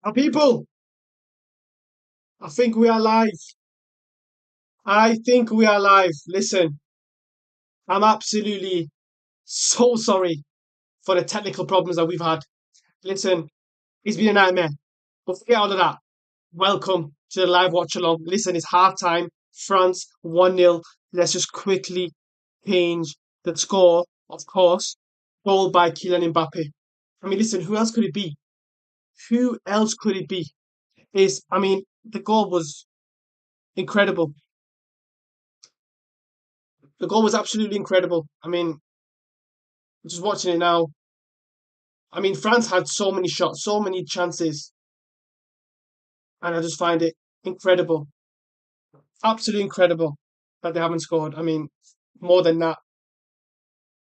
Our people, I think we are live. I think we are live. Listen, I'm absolutely so sorry for the technical problems that we've had. Listen, it's been a nightmare. But forget all of that. Welcome to the live watch along. Listen, it's half time. France 1-0. Let's just quickly change the score, of course. Goal by Kylian Mbappe. I mean, listen, who else could it be? Who else could it be? The goal was incredible. The goal was absolutely incredible. Just watching it now. France had so many shots, so many chances, and I just find it incredible, absolutely incredible that they haven't scored. More than that,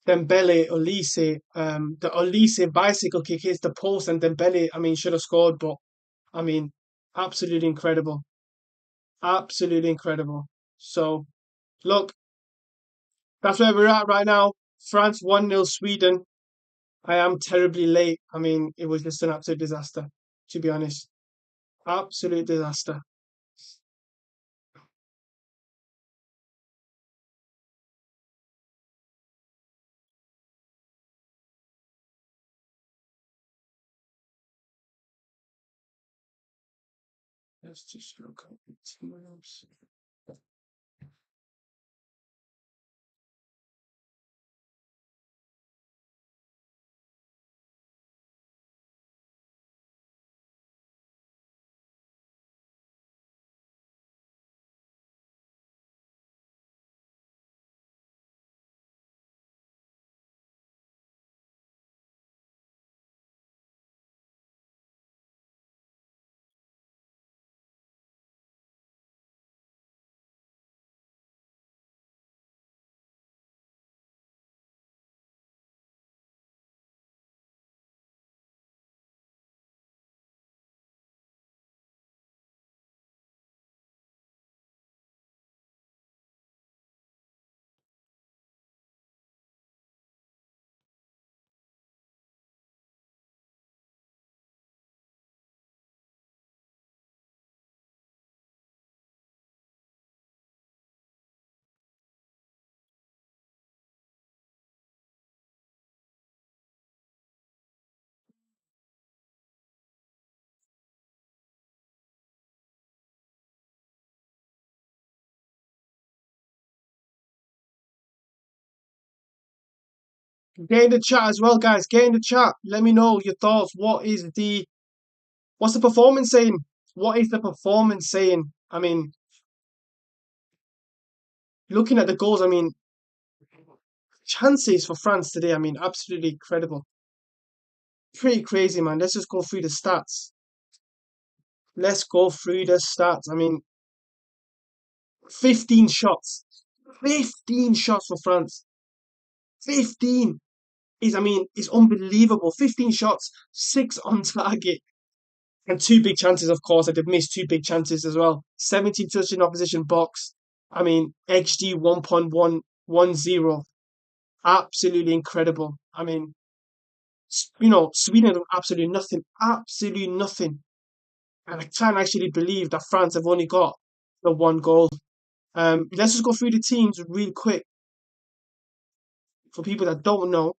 Dembele, Olise, the Olise bicycle kick hits the post, and Dembele, should have scored, but I mean, absolutely incredible, absolutely incredible. So, look, that's where we're at right now. France 1-0 Sweden. I am terribly late. It was just an absolute disaster, to be honest. Absolute disaster. Let's just look at the teams. Get in the chat as well, guys. Get in the chat. Let me know your thoughts. What's the performance saying? What is the performance saying? Looking at the goals, chances for France today, absolutely incredible. Pretty crazy, man. Let's just go through the stats. Let's go through the stats. 15 shots. 15 shots for France. 15 is unbelievable. 15 shots, six on target. And two big chances, of course. I did miss two big chances as well. 17 touch in opposition box. XG 1.110. Absolutely incredible. Sweden have absolutely nothing. Absolutely nothing. And I can't actually believe that France have only got the one goal. Let's just go through the teams real quick for people that don't know.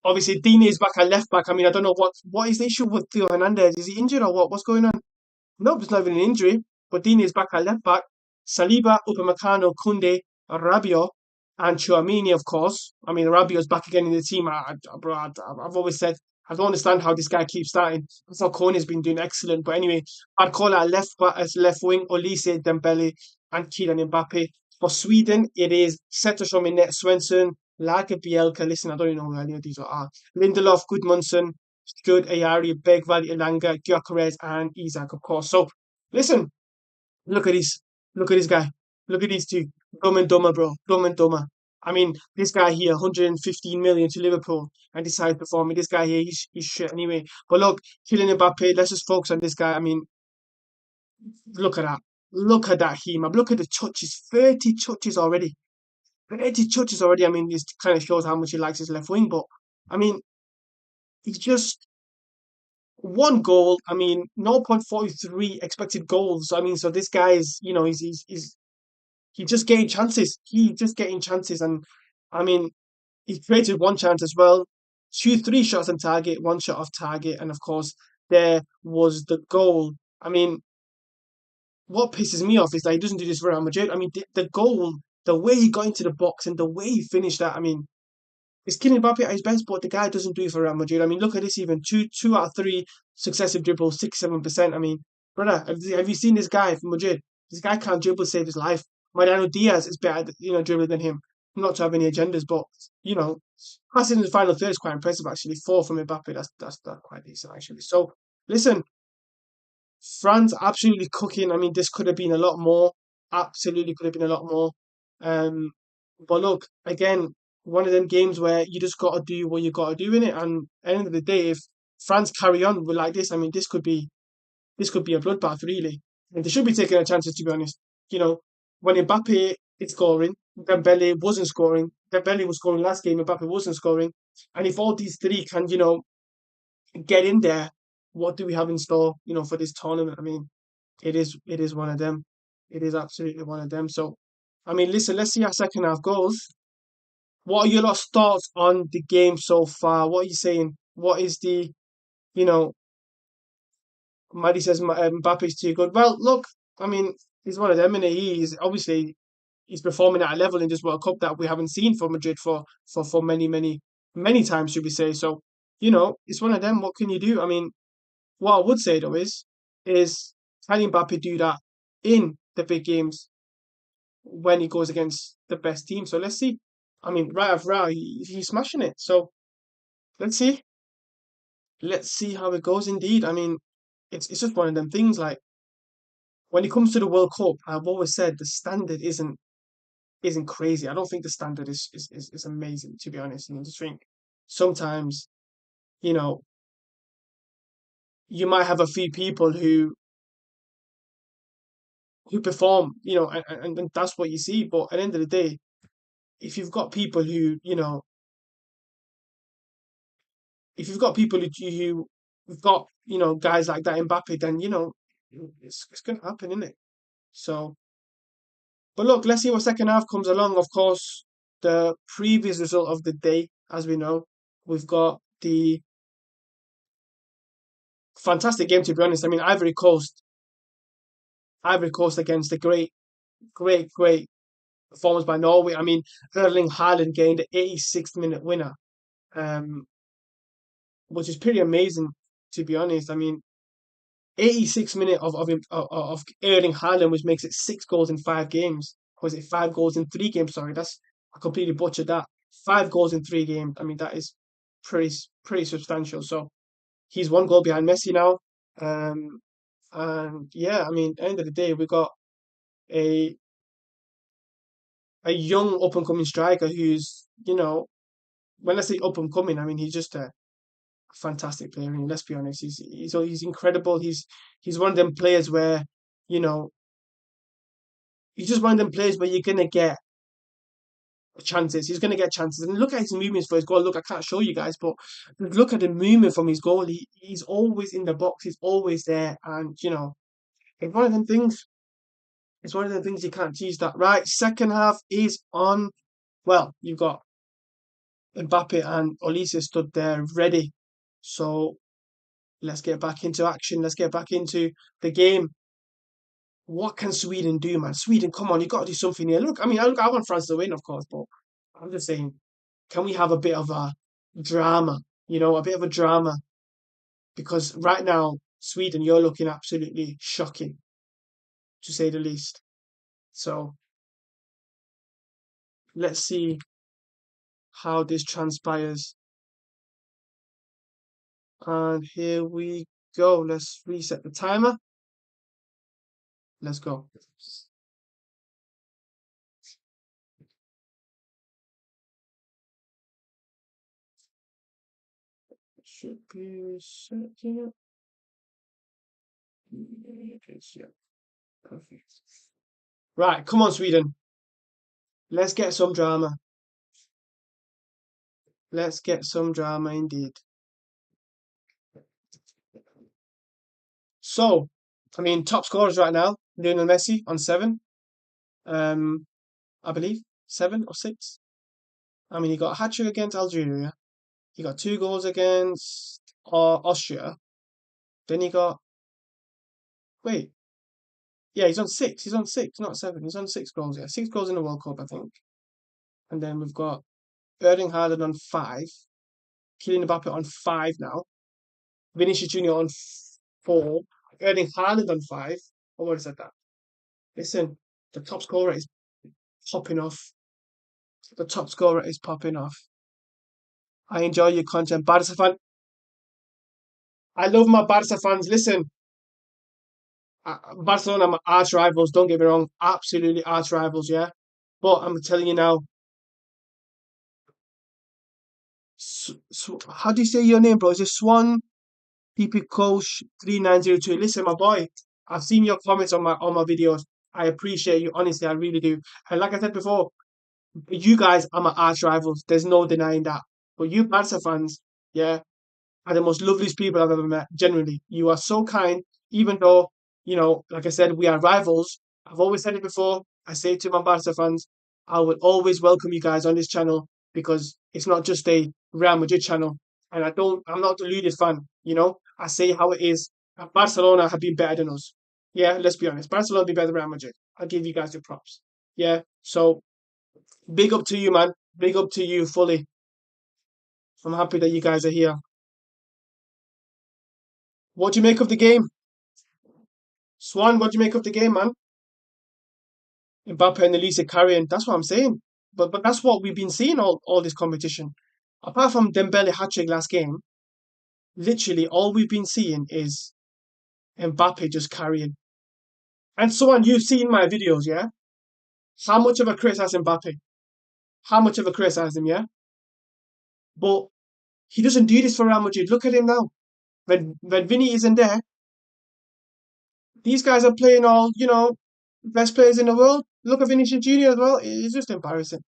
Obviously, Dini is back at left back. I don't know what is the issue with Theo Hernandez. Is he injured or what? What's going on? Nope, it's not even an injury. But Dini is back at left back. Saliba, Upamecano, Kunde, Rabiot, and Chouamini, of course. Rabiot's back again in the team. I've always said I don't understand how this guy keeps starting. I thought Kone's been doing excellent. But anyway, I'd call it left back as left wing, Olise, Dembele, and Kylian Mbappe. For Sweden, it is Zetterstrom in net, Svensson, Laka Bielka. Listen, I don't even know who any of these are. Lindelof, Gudmundsson, Good, Ayari, Begval, Ilanga, Gyökeres, and Isak, of course. So, listen, look at this. Look at this guy. Look at these two. Dumb and dumber, bro. Dumb and dumber. This guy here, 115 million to Liverpool, and decides to perform. This guy here, he's shit anyway. But look, Kylian Mbappe, let's just focus on this guy. Look at that. Look at that, Hema. Look at the touches. 30 touches already. 30 touches already. This kind of shows how much he likes his left wing. But, I mean, he's just one goal. I mean, 0.43 expected goals. I mean, so this guy is, he's just getting chances. He's just getting chances, and I mean, he created one chance as well. Two, three shots on target, one shot off target, and of course there was the goal. I mean, what pisses me off is that he doesn't do this for Real Madrid. I mean, the goal, the way he got into the box and the way he finished that. I mean, it's Kylian Mbappe at his best, but the guy doesn't do it for Real Madrid. I mean, look at this even two out of three successive dribbles, 6-7%. I mean, brother, have you seen this guy from Madrid? This guy can't dribble save his life. Mariano Diaz is better, dribbling than him. Not to have any agendas, but you know, passing in the final third is quite impressive actually. Four from Mbappe, that's quite decent actually. So listen, France absolutely cooking. I mean, this could have been a lot more. Absolutely could have been a lot more. Um, but look, again, one of them games where you just got to do what you got to do in it. And at the end of the day, if France carry on with like this, I mean, this could be a bloodbath, really. And they should be taking their chances, to be honest. You know, when Mbappe is scoring, Dembele wasn't scoring. Dembele was scoring last game, Mbappe wasn't scoring. And if all these three can, get in there, what do we have in store, for this tournament? I mean, it is one of them. It is absolutely one of them. So, I mean, listen, let's see how second half goes. What are your last thoughts on the game so far? What are you saying? What is the, you know, Maddie says Mbappe's too good. Well, look, I mean, he's one of them, and he's obviously he's performing at a level in this World Cup that we haven't seen for Madrid for many, many, many times, should we say? So, it's one of them. What can you do? I mean, what I would say though is can Mbappe do that in the big games when he goes against the best team? So let's see. I mean, right after right, he's smashing it. So let's see. Let's see how it goes. Indeed, I mean, it's just one of them things. Like when it comes to the World Cup, I've always said the standard isn't crazy. I don't think the standard is amazing, to be honest. And I just think sometimes, you know, you might have a few people who perform, and that's what you see. But at the end of the day, if you've got people if you've got people who've got, guys like that Mbappe, then it's gonna happen, isn't it? So, but look, let's see what second half comes along. Of course, the previous result of the day, as we know, we've got the fantastic game. To be honest, I mean, Ivory Coast against the great, great, great performance by Norway. I mean, Erling Haaland gained the 86th minute winner, um, which is pretty amazing, to be honest. I mean, 86 minute of Erling Haaland, which makes it 6 goals in 5 games. Or is it 5 goals in 3 games? Sorry, I completely butchered that. 5 goals in 3 games. I mean, that is pretty substantial. So he's 1 goal behind Messi now. Um, and yeah, I mean, at the end of the day, we got a a young up and coming striker who's, when I say up and coming, I mean he's just a fantastic player. I mean, let's be honest, he's incredible. He's one of them players where, you know, he's just one of them players where you're gonna get chances. He's gonna get chances. And look at his movements for his goal. Look, I can't show you guys, but look at the movement from his goal. He's always in the box. He's always there, and it's one of them things. It's one of them things you can't tease that. Right, second half is on. Well, you've got Mbappe and Olise stood there ready. So let's get back into action. Let's get back into the game. What can Sweden do, man? Sweden, come on, you got to do something here. Look, I mean, I want France to win, of course, but I'm just saying, can we have a bit of a drama? A bit of a drama because right now, Sweden, you're looking absolutely shocking, to say the least. So let's see how this transpires. And here we go. Let's reset the timer. Let's go. Should be setting it. Yeah, perfect. Right, come on, Sweden. Let's get some drama. Let's get some drama indeed. So, I mean, top scorers right now, Lionel Messi on 7, um, I believe, 7 or 6. I mean, he got a hat trick against Algeria. He got 2 goals against Austria. Then he got, wait, yeah, he's on 6. He's on 6, not 7. He's on 6 goals, yeah. 6 goals in the World Cup, I think. And then we've got Erling Haaland on 5, Kylian Mbappe on 5 now, Vinicius Junior on 4, Erling Haaland on 5. I would have said that. Listen, the top scorer is popping off. The top scorer is popping off. I enjoy your content, Barca fan. I love my Barca fans. Listen, Barcelona are my arch rivals. Don't get me wrong, absolutely arch rivals. Yeah, but I'm telling you now. How do you say your name, bro? Is it Swan PP Coach 3902? Listen, my boy, I've seen your comments on my videos. I appreciate you, honestly, I really do. And like I said before, you guys are my arch rivals. There's no denying that. But you Barca fans, yeah, are the most loveliest people I've ever met. Genuinely, you are so kind. Even though, like I said, we are rivals. I've always said it before. I say it to my Barca fans, I will always welcome you guys on this channel because it's not just a Real Madrid channel. And I'm not a deluded fan. I say how it is. Barcelona have been better than us. Yeah, let's be honest. Barcelona be better than Real Madrid. I'll give you guys your props. Yeah. So big up to you, man. Big up to you fully. I'm happy that you guys are here. What do you make of the game? Swan, what do you make of the game, man? Mbappe and Elise carrying. That's what I'm saying. But that's what we've been seeing all this competition. Apart from Dembele hat-trick last game, literally all we've been seeing is Mbappe just carrying. And Swan, you've seen my videos, yeah? How much of a criticize Mbappe? How much of a criticize him, yeah? But he doesn't do this for Real Madrid. Look at him now. When Vinny isn't there, these guys are playing all, best players in the world. Look at Vinicius Junior as well. It's just embarrassing.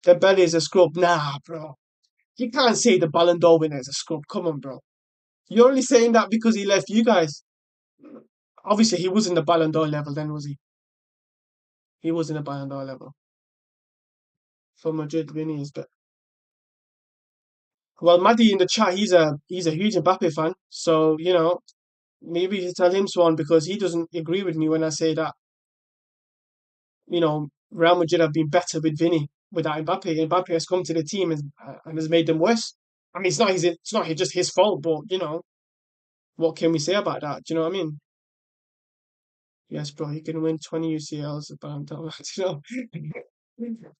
Dembele is a scrub. Nah, bro. You can't say the Ballon d'Or winner is a scrub. Come on, bro. You're only saying that because he left you guys. Obviously, he wasn't the Ballon d'Or level then, was he? He wasn't a Ballon d'Or level. For Madrid winning is but well, Maddie in the chat, he's a huge Mbappe fan. So, maybe you tell him Swan because he doesn't agree with me when I say that, Real Madrid have been better with Vinny without Mbappe. Mbappe has come to the team and has made them worse. I mean, it's not just his fault, but what can we say about that? Do you know what I mean? Yes, bro, he can win 20 UCLs, but I'm done.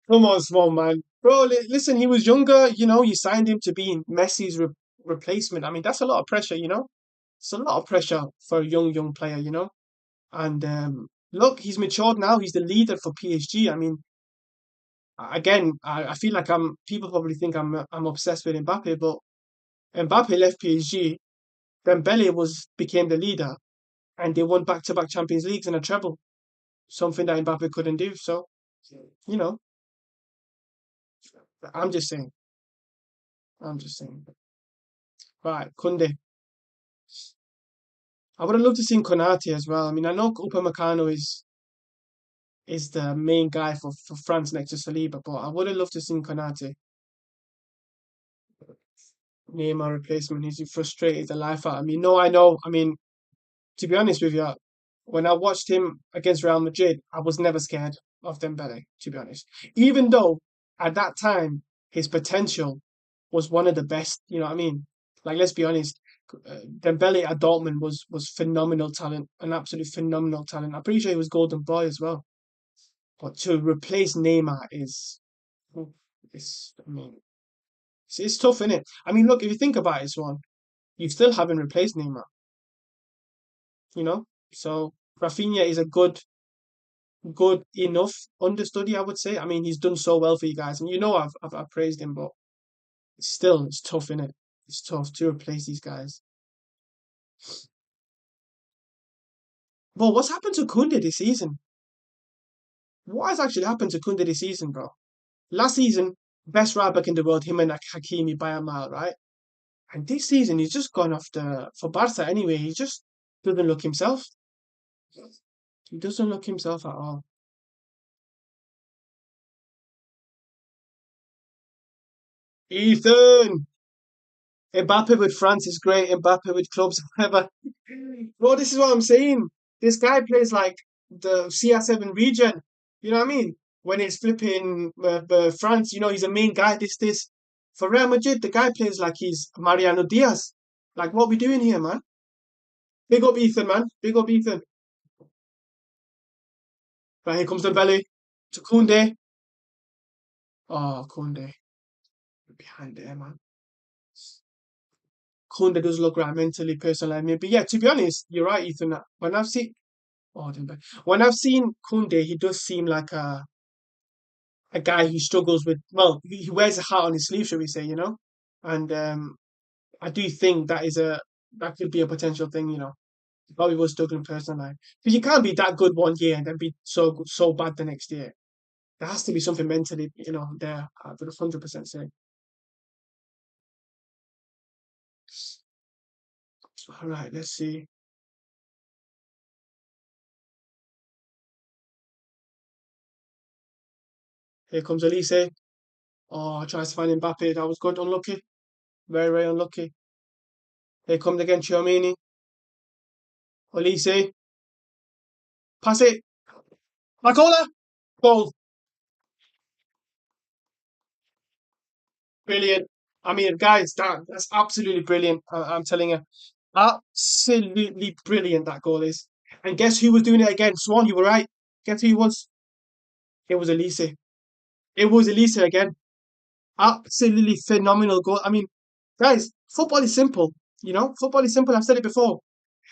Come on, small man. Bro, listen, he was younger, you signed him to be Messi's replacement. I mean, that's a lot of pressure, It's a lot of pressure for a young player, And look, he's matured now. He's the leader for PSG. I mean, again, I feel like people probably think I'm obsessed with Mbappe, but Mbappe left PSG, then Dembele became the leader, and they won back-to-back Champions Leagues and a treble, something that Mbappe couldn't do. So, you know, I'm just saying. I'm just saying. Right, Kunde. I would have loved to see Konate as well. I mean, I know Upamecano is the main guy for France next to Saliba, but I would have loved to see Konate name our replacement. He's frustrated the life out of me. No, I know. I mean, to be honest with you, when I watched him against Real Madrid, I was never scared of Dembele, to be honest. Even though at that time his potential was one of the best, you know what I mean? Like, let's be honest, Dembele at Dortmund was phenomenal talent, an absolute phenomenal talent. I'm pretty sure he was Golden Boy as well. But to replace Neymar I mean, it's tough, isn't it? I mean, look, if you think about it, Swan, you still haven't replaced Neymar, you know? So Rafinha is a good enough understudy, I would say. I mean, he's done so well for you guys, and I've praised him, but it's tough, innit? It's tough to replace these guys. But what's happened to Kunde this season? What has actually happened to Kunde this season, bro? Last season, best right back in the world, him and Hakimi by a mile, right? And this season, he's just gone off for Barca anyway. He just Doesn't look himself. He doesn't look himself at all. Ethan! Mbappe with France is great. Mbappe with clubs, however. Bro, this is what I'm saying. This guy plays like the CR7 region. You know what I mean? When it's flipping France, he's a main guy. This. For Real Madrid, the guy plays like he's Mariano Diaz. Like, what we doing here, man? Big up Ethan, man. Big up Ethan. Right, here comes the belly to Koundé. Oh, Koundé. Behind there, man. Koundé does look right mentally, personally. But yeah, to be honest, you're right, Ethan. When I've seen Oh, Dembele. When I've seen Koundé, he does seem like a guy who struggles with. Well, he wears a heart on his sleeve, should we say? And I do think that could be a potential thing. He probably was struggling personally, because you can't be that good one year and then be so bad the next year. There has to be something mentally, there. I would 100% say. All right, let's see. Here comes Elise. Oh, tries to find Mbappe. That was good. Unlucky. Very, very unlucky. Here comes again Tchouaméni. Elise. Pass it. Macola. Goal. Brilliant. I mean, guys, that's absolutely brilliant. I'm telling you. Absolutely brilliant that goal is. And guess who was doing it again? Swan, you were right. Guess who it was? It was Elise. It was Elise again. Absolutely phenomenal goal. I mean, guys, football is simple. Football is simple. I've said it before.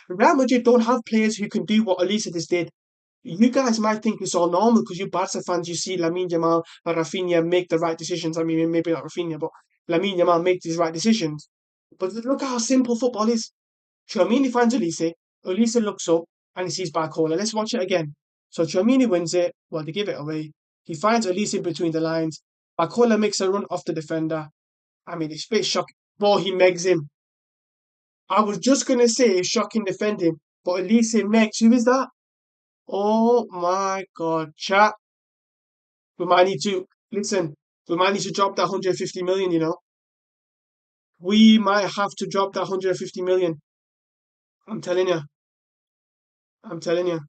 Real Madrid don't have players who can do what Elise just did. You guys might think it's all normal because you Barca fans, you see Lamine Yamal and Rafinha make the right decisions. I mean, maybe not Rafinha, but Lamine Yamal make these right decisions. But look how simple football is. Tchouaméni finds Elise. Elise looks up and he sees Barcola. Let's watch it again. So Tchouaméni wins it. Well, they give it away. He finds Elise in between the lines. Barcola makes a run off the defender. I mean, it's a bit shocking. Ball, he megs him. I was just going to say shocking defending, but Elise megs. Who is that? Oh my God, chat. We might need to listen. We might need to drop that 150 million. We might have to drop that 150 million. I'm telling you. I'm telling you.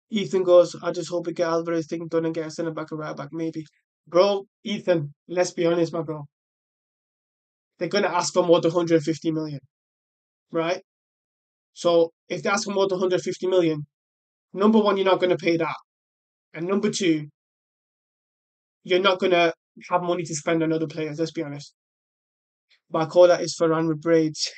Ethan goes, I just hope we get Alvarez thing done and get a centre back or right back, maybe. Bro, Ethan, let's be honest, my bro. They're gonna ask for more than 150 million, right? So if they ask for more than 150 million, number one, you're not gonna pay that. And number two, you're not gonna have money to spend on other players, let's be honest. But I call that is Ferran with braids.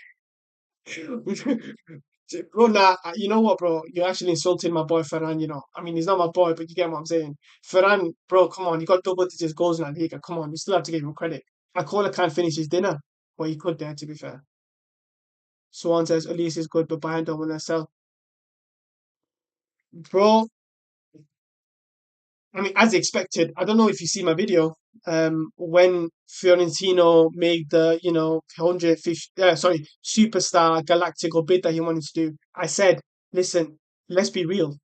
Bro, nah, you know what, bro? You're actually insulting my boy Ferran. I mean, he's not my boy, but you get what I'm saying. Ferran, bro, come on. He got double digits goals in La Liga. Come on, we still have to give him credit. Akola can't finish his dinner, but he could there, to be fair. Swan says, Elise is good, but Bayern don't want to sell. Bro, I mean, as expected, I don't know if you see my video. When Fiorentino made the, 150, superstar Galactical bid that he wanted to do, I said, listen, let's be real.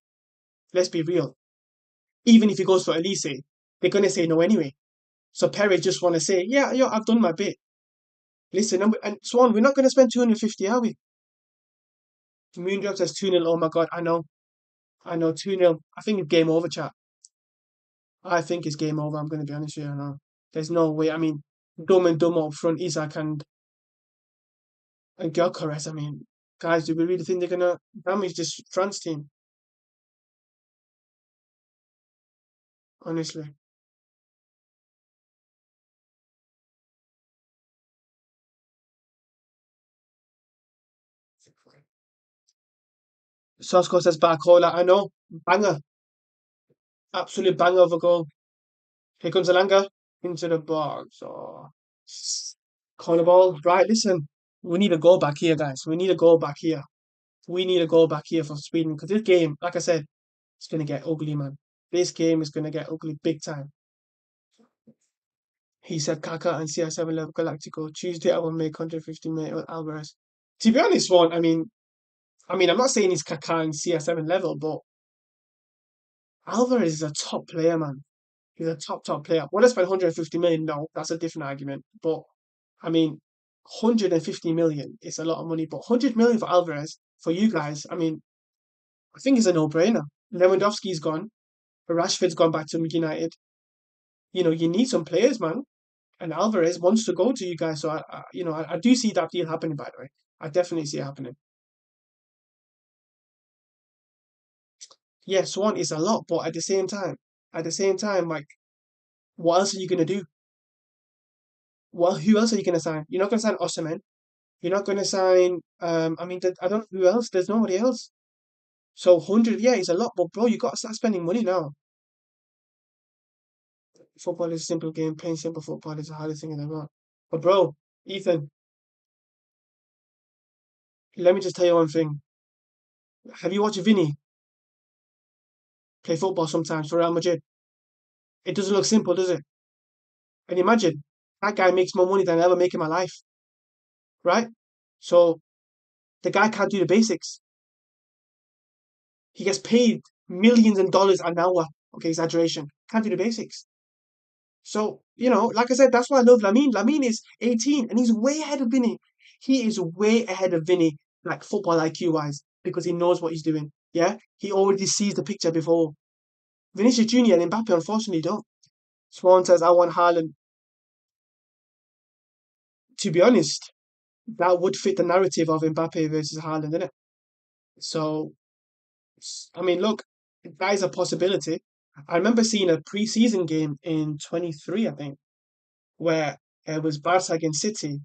Let's be real. Even if he goes for Elise, they're going to say no anyway. So Perez just want to say, yeah, I've done my bit. Listen, and Swan, we're not going to spend 250, are we? Moondrop says 2-0. Oh my God, I know. 2-0. I think it's game over, chat. I think it's game over. I'm going to be honest with you. I know. There's no way. I mean, dumb and dumb up front, Isak and Gyökeres. I mean, guys, do we really think they're going to damage this France team? Honestly. Sosko says Barcola. I know. Banger. Absolute banger of a goal. Here comes Alanga into the box. Oh. Corner ball. Right, listen. We need a goal back here, guys. We need a goal back here. We need a goal back here for Sweden because this game, like I said, it's going to get ugly, man. This game is going to get ugly big time. He said Kaka and CR7 level Galactico. Tuesday I will make 150 million with Alvarez. To be honest, one, I'm not saying he's Kaká and CR7 level, but Alvarez is a top player, man. He's a top player. Would I spend 150 million? No, that's a different argument. But I mean, 150 million is a lot of money, but 100 million for Alvarez for you guys, I think it's a no-brainer. Lewandowski's gone. Rashford's gone back to United. You need some players, man. And Alvarez wants to go to you guys, so I do see that deal happening. By the way, I definitely see it happening. Yes, one is a lot, but at the same time, like, what else are you gonna do? Well, who else are you gonna sign? You're not gonna sign Osimhen. You're not gonna sign. I don't know who else. There's nobody else. So 100, yeah, is a lot, but bro, you gotta start spending money now. Football is a simple game. Playing simple football is the hardest thing in the world. But bro, Ethan, let me just tell you one thing. Have you watched Vinny play football sometimes for Real Madrid? It doesn't look simple, does it? And imagine that guy makes more money than I ever make in my life, right? So the guy can't do the basics. He gets paid millions and dollars an hour. Okay, exaggeration. Can't do the basics. So, like I said, that's why I love Lamine. Lamine is 18 and he's way ahead of Vinny. He is way ahead of Vinny, like football IQ wise, because he knows what he's doing. Yeah, he already sees the picture before. Vinicius Junior and Mbappe, unfortunately, don't. Swan says, I want Haaland. To be honest, that would fit the narrative of Mbappe versus Haaland, innit? So, look, that is a possibility. I remember seeing a pre-season game in 23, I think, where it was Barca against City,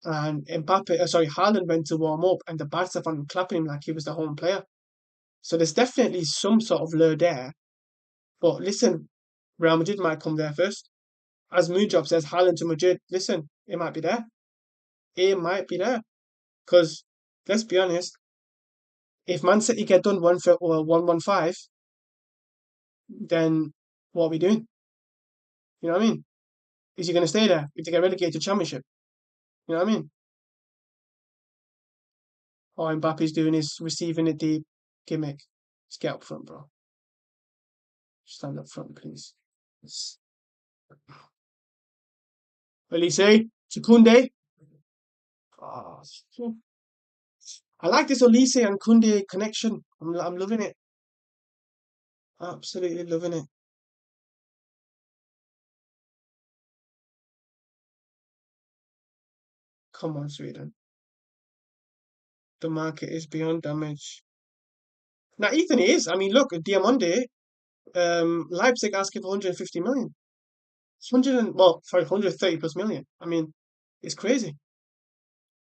and Haaland went to warm up, and the Barca fan were clapping him like he was the home player. So there's definitely some sort of lure there. But listen, Real Madrid might come there first. As Moondrop says, Haaland to Madrid. Listen, it might be there. It might be there. Because let's be honest, if Man City get done 1-1-5, then what are we doing? You know what I mean? Is he going to stay there if they get relegated to Championship? You know what I mean? Or Mbappe's doing his receiving it deep gimmick. Just get up front, bro. Stand up front, please. Elise, Kunde. Oh, I like this Elise and Kunde connection. I'm loving it. Absolutely loving it. Come on, Sweden. The market is beyond damage. Now, Ethan is. Look, Diamonde, Leipzig asking for 150 million. It's 100 and, well, sorry, 130 plus million. It's crazy,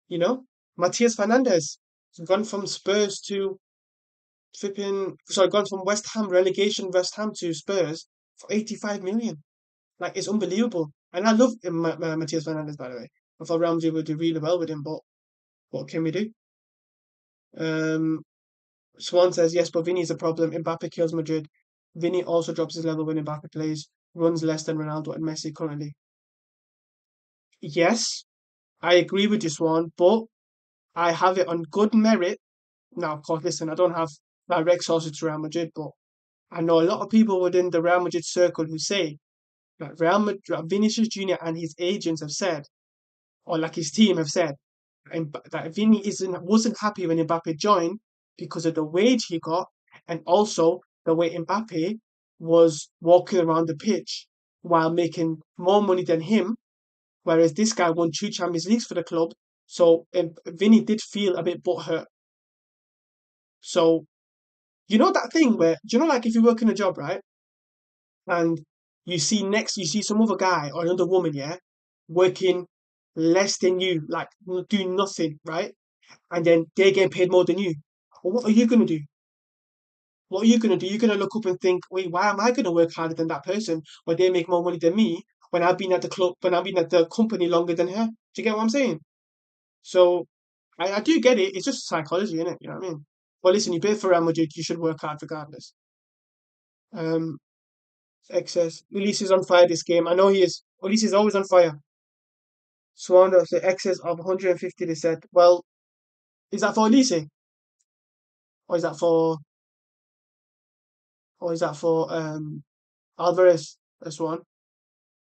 you know? Matias Fernandez has gone from Spurs to gone from West Ham, relegation West Ham to Spurs for 85 million. Like, it's unbelievable. And I love Matias Fernandez, by the way. I thought Real Madrid would do really well with him, but what can we do? Um, Swan says, yes, but Vinny's a problem. Mbappe kills Madrid. Vinny also drops his level when Mbappe plays, runs less than Ronaldo and Messi currently. Yes, I agree with you, Swan, but I have it on good merit. Now, of course, listen, I don't have direct sources to Real Madrid, but I know a lot of people within the Real Madrid circle who say that Real Madrid, Vinicius Junior and his agents have said, or like his team have said, and that Vini wasn't happy when Mbappe joined because of the wage he got, and also the way Mbappe was walking around the pitch while making more money than him, whereas this guy won 2 Champions Leagues for the club. So Vinny did feel a bit butthurt. So you know that thing where, do you know, like if you work in a job, right, and you see some other guy or another woman, yeah, working less than you, like doing nothing, right? And then they're getting paid more than you. Well, what are you going to do? What are you going to do? You're going to look up and think, wait, why am I going to work harder than that person when they make more money than me when I've been at the club, when I've been at the company longer than her? Do you get what I'm saying? So I do get it. It's just psychology, isn't it? You know what I mean? Well, listen, you play for Real Madrid, you should work hard regardless. Um, excess. Ulysses is on fire this game. I know he is. Ulysses is always on fire. Swan of the excess of 150, they said. Well, Is that for Elise? Or is that for Alvarez? That's one.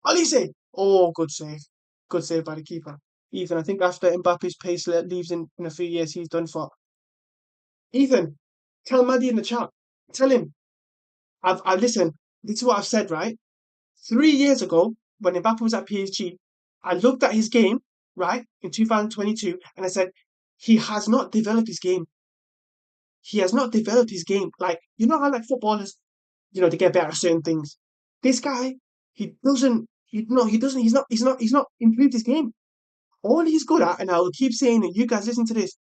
Elise! Oh, good save. Good save by the keeper. Ethan, I think after Mbappe's pace leaves in a few years, he's done for. Ethan, tell Maddie in the chat. Tell him. I listen. This is what I've said, right? 3 years ago, when Mbappe was at PSG, I looked at his game, right, in 2022, and I said, he has not developed his game. He has not developed his game. Like, you know how like footballers, they get better at certain things. This guy, he doesn't. He doesn't. He's not improved his game. All he's good at, and I will keep saying it. You guys listen to this.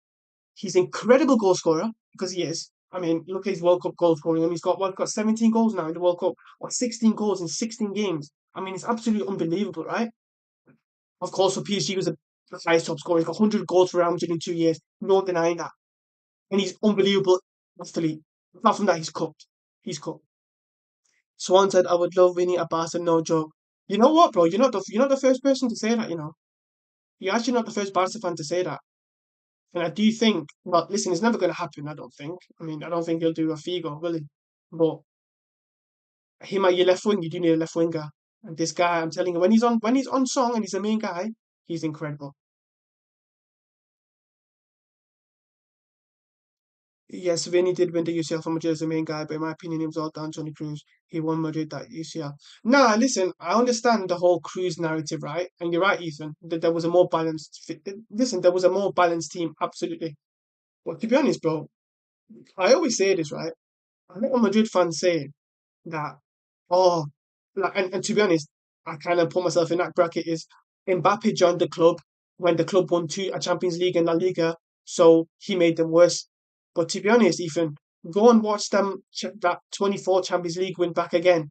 He's an incredible goal scorer because he is. I mean, look at his World Cup goal scoring. I mean, he's got 17 goals now in the World Cup, or 16 goals in 16 games. I mean, it's absolutely unbelievable, right? Of course, for PSG, he was the highest top scorer. He's got 100 goals for Real Madrid in 2 years. No denying that. And he's unbelievable athlete. Apart from that, he's cooked. He's cooked. Swan said, "I would love winning a Barca, no joke." You know what, bro? You're not the first person to say that. You're actually not the first Barca fan to say that. And I do think, well, listen, it's never going to happen. I don't think. I mean, I don't think he'll do a Figo, will he? But him at your left wing, you do need a left winger. And this guy, I'm telling you, when he's on song and he's the main guy, he's incredible. Yes, Vinny did win the UCL for Madrid as the main guy, but in my opinion, it was all down to Tony Cruz. He won Madrid that UCL. Nah, listen, I understand the whole Cruz narrative, right? And you're right, Ethan, that there was a more balanced. Listen, there was a more balanced team, absolutely. But to be honest, bro, I always say this, right? A lot of Madrid fans say that, oh, like, and to be honest, I kind of put myself in that bracket is Mbappe joined the club when the club won a Champions League and La Liga, so he made them worse. But to be honest, Ethan, go and watch them that 24 Champions League win back again.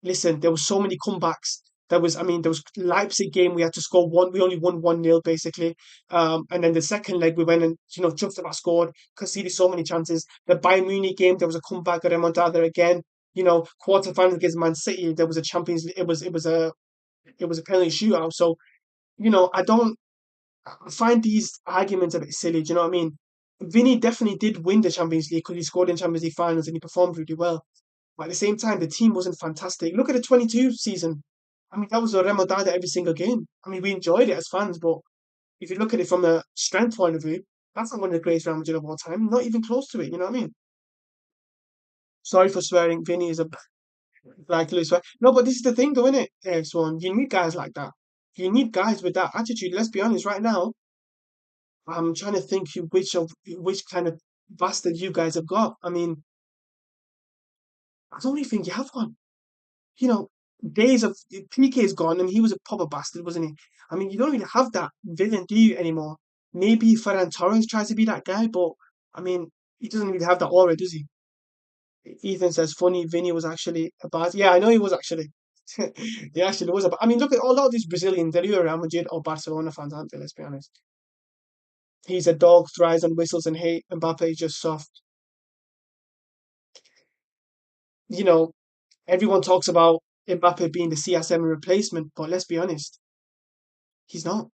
Listen, there were so many comebacks. There was Leipzig game we had to score one. We only won 1-0 basically. And then the second leg we went and just about scored, conceded so many chances. The Bayern Munich game there was a comeback, a remontada again. Quarterfinals against Man City, there was a Champions League. It was a penalty shootout. So I find these arguments a bit silly. Do you know what I mean? Vinny definitely did win the Champions League because he scored in Champions League finals and he performed really well. But at the same time, the team wasn't fantastic. Look at the 22 season. I mean, that was a remontada every single game. I mean, we enjoyed it as fans, but if you look at it from a strength point of view, that's not one of the greatest Real Madrid of all time. Not even close to it. You know what I mean? Sorry for swearing. Vinny is a like Luis Suarez. No, but this is the thing, though, isn't it, Swan? You need guys like that. You need guys with that attitude. Let's be honest. Right now, I'm trying to think which kind of bastard you guys have got. I mean, I don't even think you have one. you know, days of PK is gone, and he was a proper bastard, wasn't he? I mean, you don't really have that villain, do you, anymore? Maybe Ferran Torres tries to be that guy, but I mean, he doesn't really have that aura, does he? Ethan says, funny, Vinny was actually a bad. Yeah, I know he was actually. He actually was a. I mean, look at a lot of these Brazilians, they're either Real Madrid or Barcelona fans, aren't they? Let's be honest. He's a dog, thrives on whistles and hate. Mbappe is just soft. You know, everyone talks about Mbappe being the CSM replacement, but let's be honest, he's not.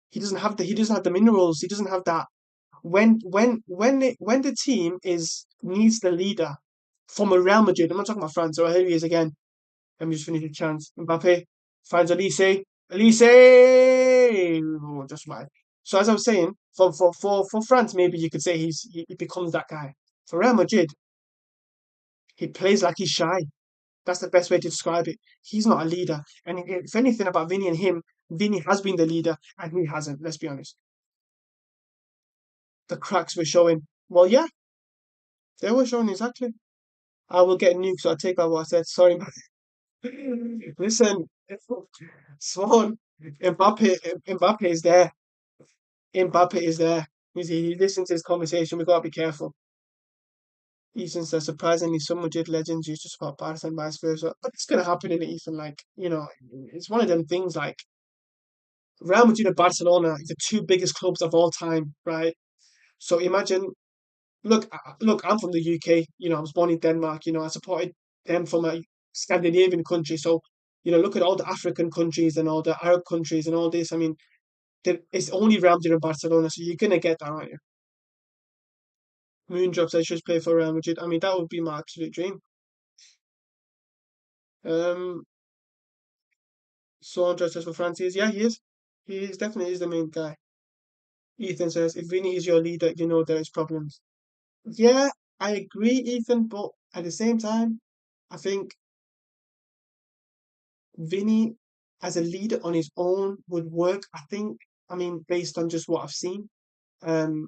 He doesn't have the minerals. He doesn't have that. When the team is needs the leader from a Real Madrid, I'm not talking about France. So here he is again. Let me just finish the chance. Mbappe finds Elise. Elise, oh, just right. So as I was saying, for France, maybe you could say he becomes that guy. For Real Madrid, he plays like he's shy. That's the best way to describe it. He's not a leader. And if anything about Vinny and him, Vinny has been the leader and he hasn't, let's be honest. The cracks were showing. Well, yeah, they were showing exactly. I will get nuked, so I take back what I said. Sorry, man. Listen, Swan, Mbappe is there. Mbappe is there. He listens to this conversation. We gotta be careful. Ethan says, surprisingly, some Madrid legends used to support Barca and vice versa. But it's gonna happen in Ethan. Like, it's one of them things. Like Real Madrid and Barcelona is the two biggest clubs of all time, right? So imagine, look, I'm from the UK. I was born in Denmark. I supported them from a Scandinavian country. So, look at all the African countries and all the Arab countries and all this. I mean, it's only Real Madrid and Barcelona, so you're gonna get that, aren't you? Moondrop says just play for Real Madrid. I mean, that would be my absolute dream. Um, so Andre says for Francis, yeah, he is. He is definitely is the main guy. Ethan says if Vinny is your leader, you know there is problems. Yeah, I agree, Ethan, but at the same time, I think Vinny as a leader on his own would work. I mean, based on just what I've seen. Um,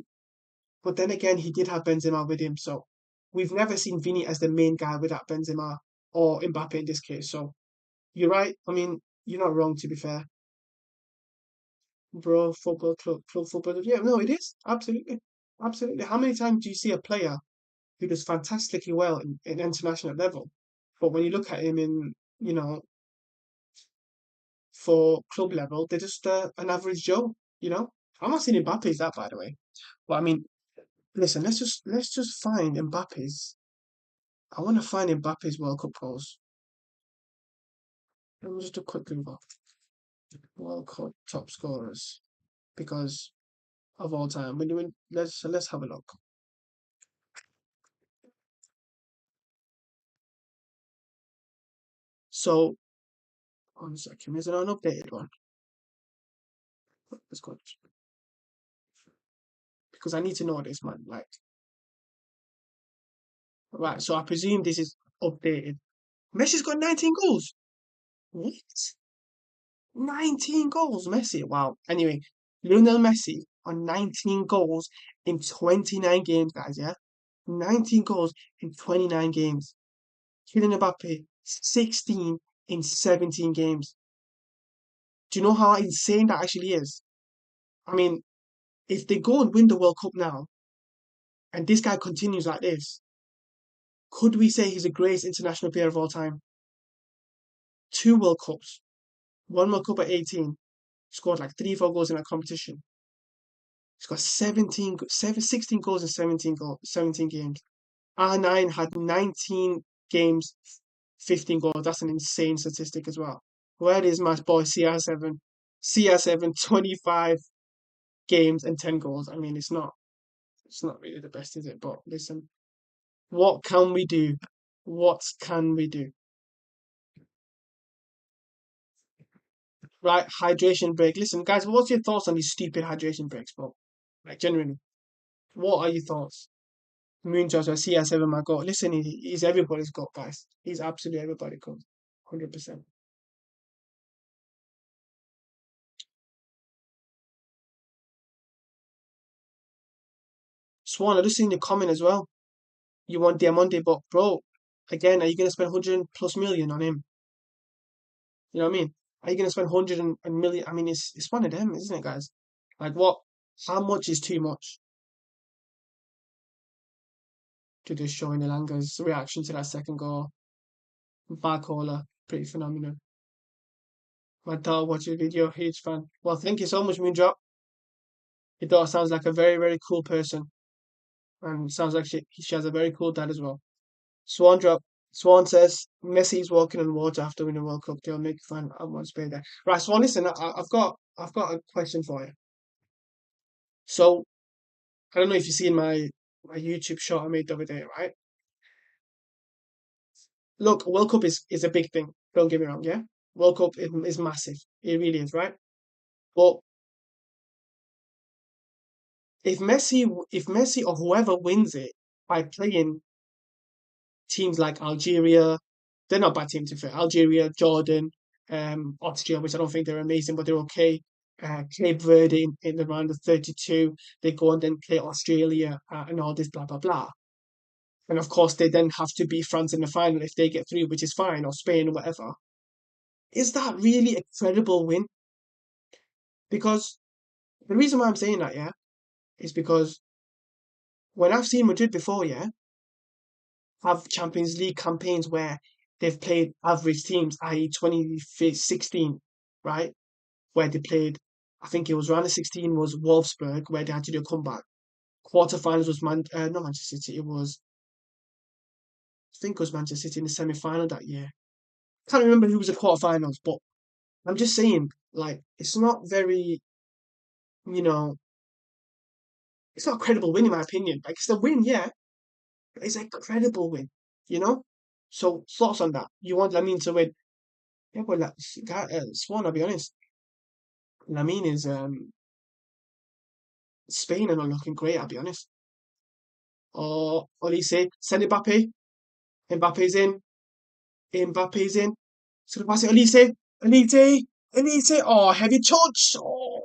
but then again, he did have Benzema with him, so we've never seen Vinny as the main guy without Benzema or Mbappe in this case. So you're right. I mean, you're not wrong to be fair, bro. Football club football. Yeah, no, it is absolutely, absolutely. How many times do you see a player who does fantastically well in international level, but when you look at him in, you know, for club level, they're just an average Joe. You know, I'm not saying Mbappe's that, by the way. But I mean, listen, let's just find Mbappe's. I want to find Mbappe's World Cup goals. Let me just do a quick Google. World Cup top scorers because of all time. We're doing. Let's have a look. So, one second. Is it an updated one? Let's go because I need to know this, man. Like, right. So I presume this is updated. Messi's got 19 goals. What? 19 goals, Messi. Wow. Anyway, Lionel Messi on 19 goals in 29 games, guys. Yeah, 19 goals in 29 games. Kylian Mbappe 16 in 17 games. Do you know how insane that actually is? I mean, if they go and win the World Cup now, and this guy continues like this, could we say he's the greatest international player of all time? Two World Cups, one World Cup at 18, scored like 3, 4 goals in that competition. He's got 16 goals in 17 games. R9 had 19 games, 15 goals. That's an insane statistic as well. Where is my boy CR7? CR7, 25 games and 10 goals. I mean, it's not really the best, is it? But listen, what can we do? What can we do? Right, hydration break. Listen, guys, what's your thoughts on these stupid hydration breaks, bro? Like, genuinely, what are your thoughts? Moonshot or CR7, my god. Listen, he's everybody's got, guys. He's absolutely everybody's got. 100%. Swan, I just seen your comment as well. You want Diamante, but bro, again, are you gonna spend 100 plus million on him? You know what I mean? Are you gonna spend 100 and million? I mean, it's one of them, isn't it, guys? Like what? How much is too much to just showing Elanga's reaction to that second goal? Barcola, pretty phenomenal. My dog watched your video, huge fan. Well, thank you so much, Moondrop. Your daughter sounds like a very, very cool person, and sounds like she has a very cool dad as well. Swan drop. Swan says Messi's walking on water after winning the World Cup. They'll make fun. I want to play there. Right, Swan. Listen, I've got a question for you. So I don't know if you've seen my YouTube short I made the other day, right? Look, World Cup is a big thing. Don't get me wrong, yeah. World Cup is massive. It really is, right? But if Messi or whoever wins it by playing teams like Algeria, they're not a bad team to fair. Algeria, Jordan, Austria, which I don't think they're amazing, but they're okay. Cape Verde in the round of 32, they go and then play Australia and all this blah blah blah. And of course, they then have to beat France in the final if they get through, which is fine, or Spain or whatever. Is that really a credible win? Because the reason why I'm saying that, yeah, is because when I've seen Madrid before, yeah, have Champions League campaigns where they've played average teams, i.e., 2016, right? Where they played, I think it was round of 16 was Wolfsburg, where they had to do a comeback. Quarterfinals was not Manchester City, it was, I think it was Manchester City in the semi final that year. Can't remember who was the quarterfinals, but I'm just saying, like, it's not very, you know, It's not a credible win in my opinion. Like it's a win, yeah, but it's a credible win, you know. So thoughts on that? You want Lamine to win? Yeah, but like, Swan, I'll be honest. Lamine is Spain are not looking great. I'll be honest. Or Olise, send Mbappe. Mbappe's in. Mbappe's in. So the pass it, Elite. Oh, heavy touch. Oh,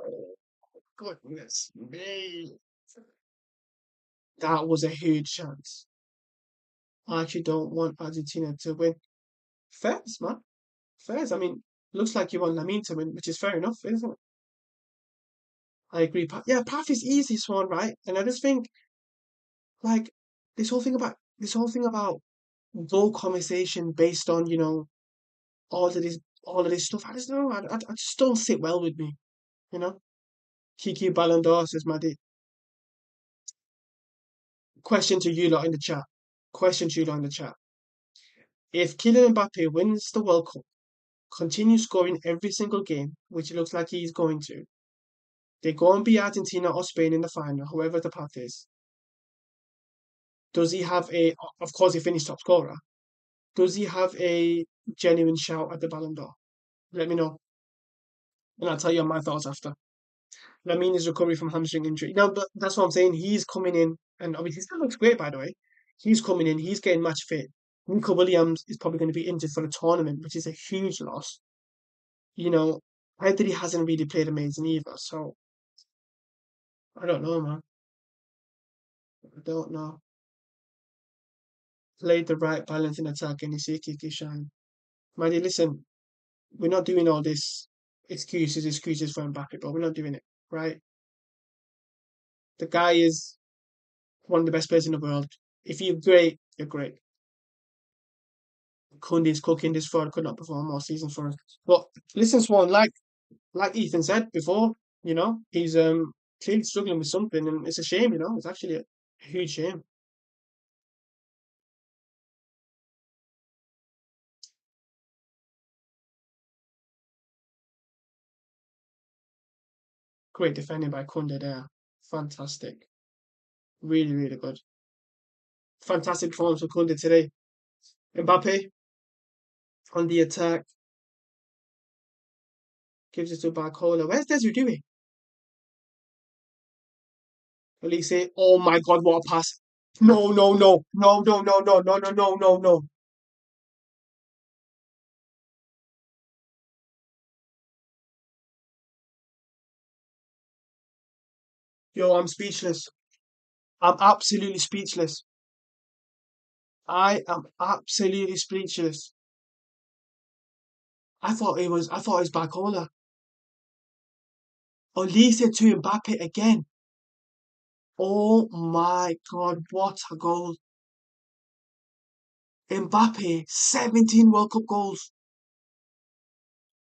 goodness me. That was a huge chance. I actually don't want Argentina to win. Fairs, man. Fairs. I mean, looks like you want Lamine to win, which is fair enough, isn't it? I agree. Yeah, path is easy, Swan, right? And I just think, like, this whole thing about goal conversation based on, all of this stuff. I just know. I just don't sit well with me, you know? Kiki Ballon d'Or says Maddie. Question to you lot in the chat. Question to you lot in the chat. If Kylian Mbappe wins the World Cup, continues scoring every single game, which it looks like he's going to, they go and beat Argentina or Spain in the final, whoever the path is. Does he have a, of course, he finished top scorer. Does he have a genuine shout at the Ballon d'Or? Let me know, and I'll tell you my thoughts after. Lamine is recovering from hamstring injury. Now, that's what I'm saying. He's coming in, and obviously, he still looks great, by the way. He's coming in, he's getting match fit. Nico Williams is probably going to be injured for the tournament, which is a huge loss. You know, Pedri hasn't really played amazing either, so I don't know, man. I don't know. Played the right balance in attack and you see Kiki shine. Maddie, listen, we're not doing all this excuses for Mbappe, but we're not doing it, right? The guy is one of the best players in the world. If you're great, you're great. Kundi's cooking this forward could not perform all season for us. But listen, Swan, like Ethan said before, he's clearly struggling with something, and it's a shame. It's actually a huge shame. Great defending by Kunde there. Fantastic. Really, really good. Fantastic performance for Kunde today. Mbappe on the attack gives it to Barcola. Where's Desiree doing? Elise. Oh my God, what a pass! No, no, no, no, no, no, no, no, no, no, no, no. Yo, I'm speechless. I'm absolutely speechless. I am absolutely speechless. I thought it was Barcola. Elise to Mbappe again. Oh my God, what a goal. Mbappe, 17 World Cup goals.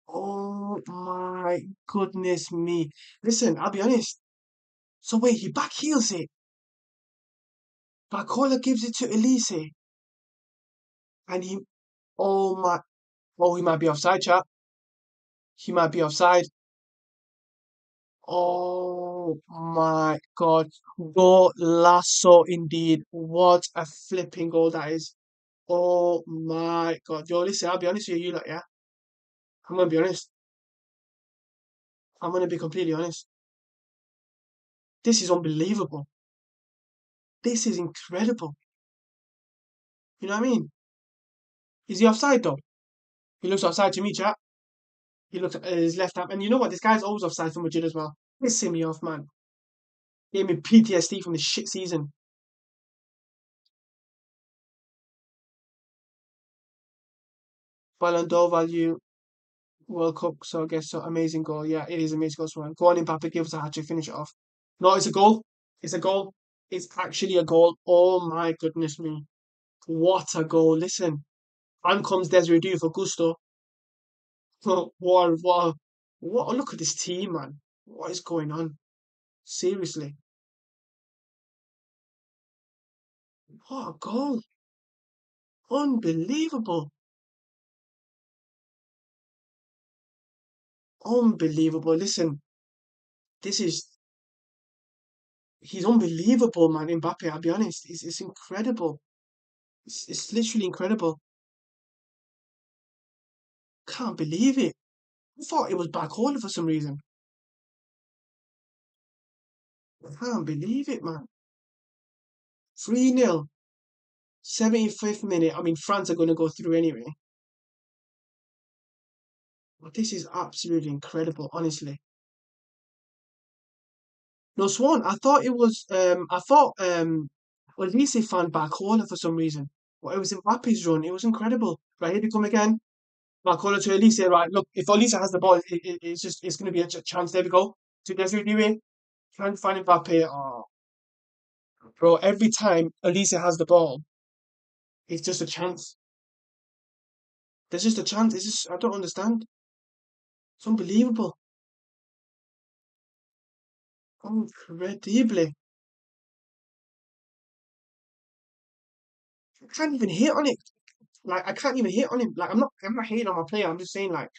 Oh my goodness me. Listen, I'll be honest. So wait, he backheels it. Barcola gives it to Elise. And oh my, oh, he might be offside, chat. He might be offside. Oh my God. Go Lasso indeed. What a flipping goal that is. Oh my God. Yo, listen, I'll be honest with you, like, yeah. I'm gonna be honest. I'm gonna be completely honest. This is unbelievable. This is incredible. You know what I mean? Is he offside though? He looks offside to me, chat. He looks at his left hand. And you know what? This guy's always offside for Madrid as well. Pissing me off, man. Gave me PTSD from the shit season. Ballon d'Or value, World Cup. So I guess so. Amazing goal. Yeah, it is amazing goal. So go on, Mbappe, give us a hat trick, finish it off. No, it's a goal. It's a goal. It's actually a goal. Oh my goodness me. What a goal. Listen. On comes Desiree Due for Gusto. What, look at this team, man. What is going on? Seriously. What a goal. Unbelievable. Unbelievable. Listen, this is he's unbelievable, man. Mbappe, I'll be honest, it's incredible. It's literally incredible. Can't believe it. I thought it was Barcola for some reason. I can't believe it, man. 3-0, 75th minute. I mean, France are going to go through anyway. But this is absolutely incredible, honestly. No, Swan, I thought Olise found Barcola for some reason. But it was Mbappe's run. It was incredible. Right, here they come again. Barcola to Elise, right? Look, if Elise has the ball, it's going to be a chance. There we go. To Desiree Doué, trying to find Mbappe. Oh, bro, every time Elise has the ball, it's just a chance. There's just a chance. It's just I don't understand. It's unbelievable. Incredible. I can't even hit on it. Like I can't even hit on him. Like I'm not hating on my player. I'm just saying like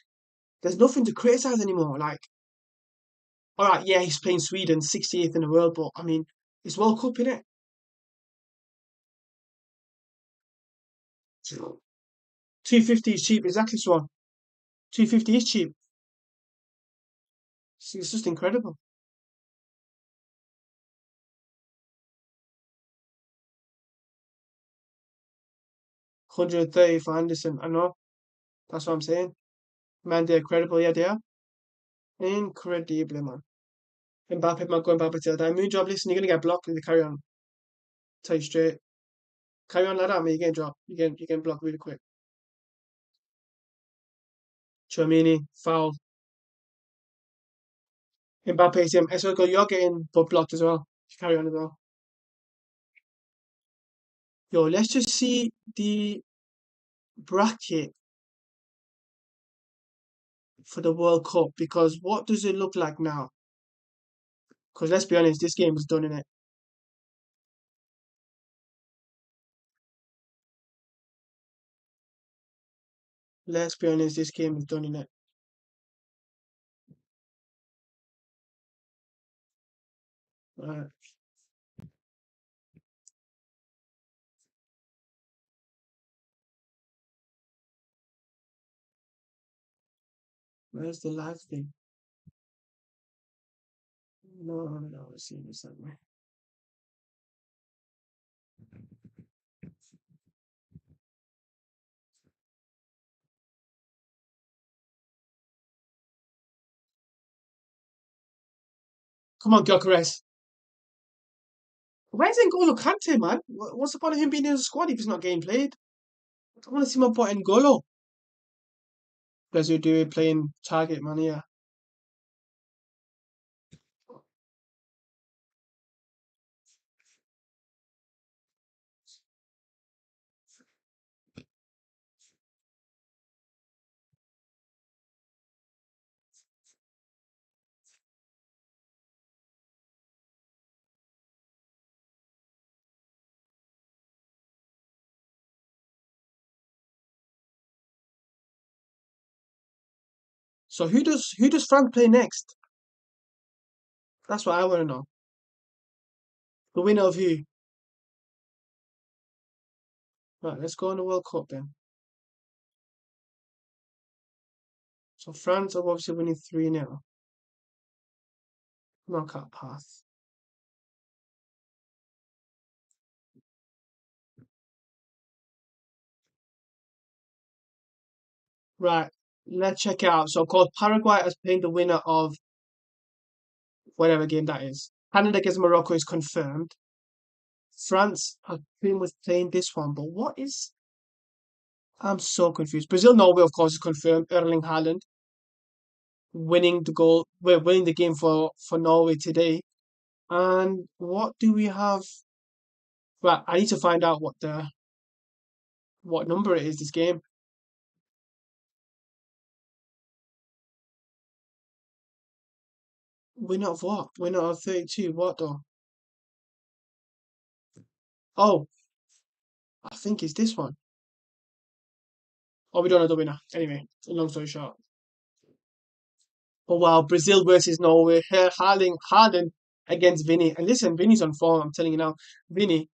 there's nothing to criticize anymore. Like all right, yeah, he's playing Sweden, 68th in the world, but I mean it's World Cup, innit? 250 is cheap, exactly, Swan. 250 is cheap. It's just incredible. 130 for Anderson. I know. That's what I'm saying. Man, they're incredible. Yeah, they are. Incredible, man. Mbappe, man, going Mbappe till the moon job. Listen, you're gonna get blocked if you carry on. Tell you straight. Carry on like that, man. You're getting dropped. You're getting blocked really quick. Chouamini, foul. Mbappe's him. So go, you're getting blocked as well. Carry on as well. Yo, let's just see the bracket for the World Cup because what does it look like now? Because let's be honest, this game is done in it. Let's be honest, this game is done in it. Right, where's the live thing? No, it's in this somewhere. Come on, Gyökeres. Where's N'Golo Kante, man? What's the point of him being in the squad if he's not getting played? I want to see my boy N'Golo. Brazil do it playing target man, yeah. So who does France play next? That's what I want to know. The winner of who? Right, let's go on the World Cup then. So France are obviously winning 3-0. Knockout path. Right, let's check it out. So, of course, Paraguay is playing the winner of whatever game that is. Canada against Morocco is confirmed. France are pretty much playing this one, but what is? I'm so confused. Brazil, Norway, of course, is confirmed. Erling Haaland winning the goal. We're winning the game for Norway today. And what do we have? Right, I need to find out what number it is. This game. Winner of what? Winner of 32. What though? Oh, I think it's this one. Oh, we don't know the winner. Anyway, long story short. Oh wow, Brazil versus Norway. Haaland against Vinny. And listen, Vinny's on form. I'm telling you now, Vinny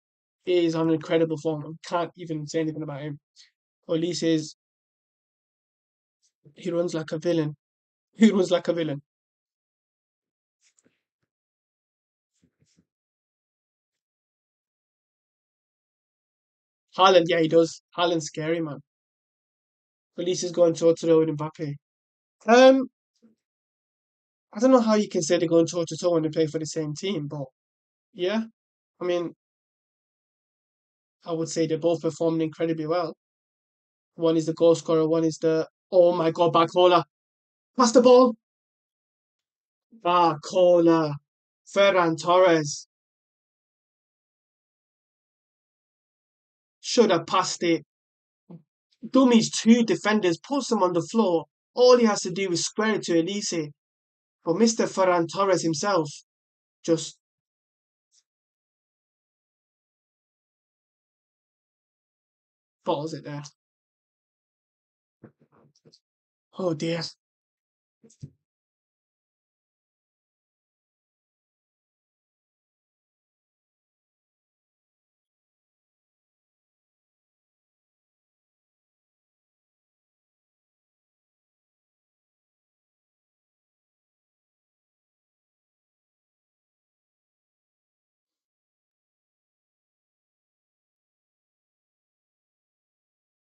is on incredible form. I can't even say anything about him. Olise is he runs like a villain. He runs like a villain. Haaland, yeah, he does. Haaland's scary, man. Olise is going toe to toe with Mbappe. Um, I don't know how you can say they're going toe to toe when they play for the same team, but yeah, I mean, I would say they're both performing incredibly well. One is the goal scorer, one is the oh my god, Barcola. Pass the ball. Barcola. Ferran Torres should have passed it. Dummies two defenders, puts them on the floor. All he has to do is square it to Elise. But Mr. Ferran Torres himself just bottles it there. Oh dear.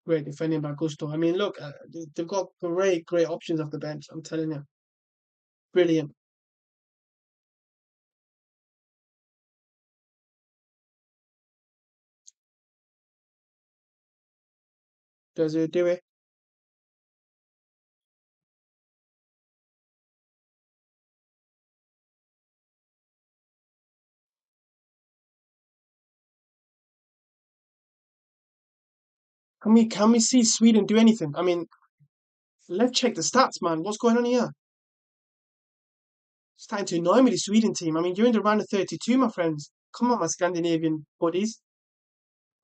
Great defending by Gusto. I mean, look, they've got great, great options off the bench. I'm telling you. Brilliant. Does it do it? Can we see Sweden do anything? I mean, let's check the stats, man. What's going on here? Starting to annoy me, the Sweden team. I mean, you're in the round of 32, my friends. Come on, my Scandinavian buddies.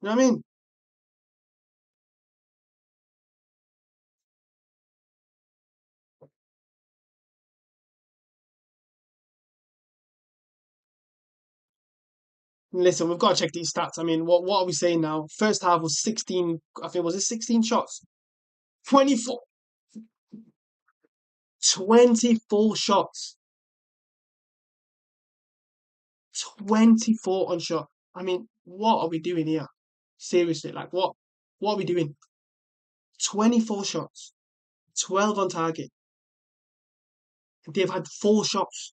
You know what I mean? Listen, we've got to check these stats. I mean, what are we saying now? First half was 16, I think, was it 16 shots? 24, 24 shots. 24 on shot. I mean, what are we doing here? Seriously, like what are we doing? 24 shots, 12 on target. They've had four shots.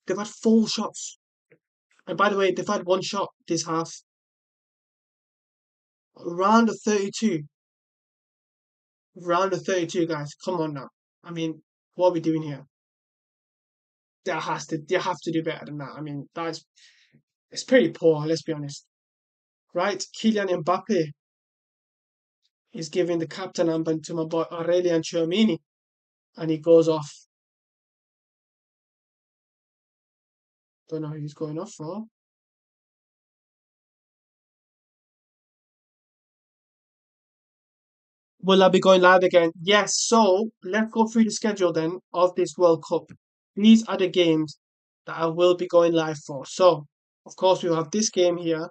They've had four shots. And by the way, they've had one shot this half. Round of 32. Round of 32, guys. Come on now. I mean, what are we doing here? You have to do better than that. I mean, it's pretty poor, let's be honest. Right? Kylian Mbappe is giving the captain armband to my boy Aurelian Tchouameni, and he goes off. Don't know who he's going off for. Will I be going live again? Yes. So let's go through the schedule then of this World Cup. These are the games that I will be going live for. So, of course, we have this game here.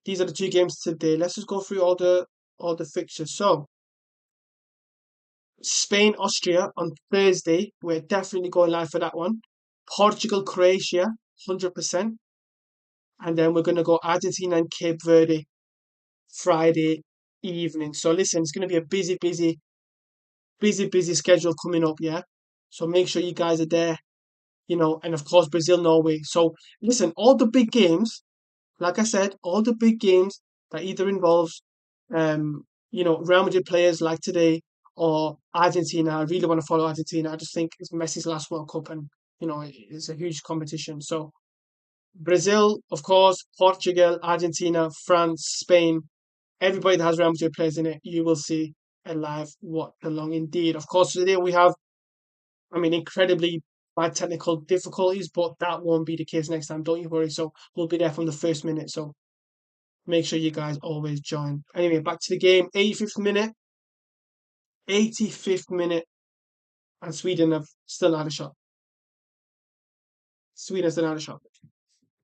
These are the two games today. Let's just go through all the fixtures. So, Spain, Austria on Thursday. We're definitely going live for that one. Portugal, Croatia, 100%. And then we're going to go Argentina and Cape Verde Friday evening. So listen, it's going to be a busy, busy, busy, busy schedule coming up, yeah? So make sure you guys are there, and of course Brazil, Norway. So listen, all the big games, like I said, all the big games that either involves Real Madrid players like today or Argentina. I really want to follow Argentina. I just think it's Messi's last World Cup and it's a huge competition. So Brazil, of course, Portugal, Argentina, France, Spain, everybody that has Real Madrid players in it, you will see a live watch along indeed. Of course, today we have, I mean, incredibly bad technical difficulties, but that won't be the case next time. Don't you worry. So we'll be there from the first minute. So make sure you guys always join. Anyway, back to the game. 85th minute. 85th minute. And Sweden have still not had a shot. Sweetness and out of chocolate.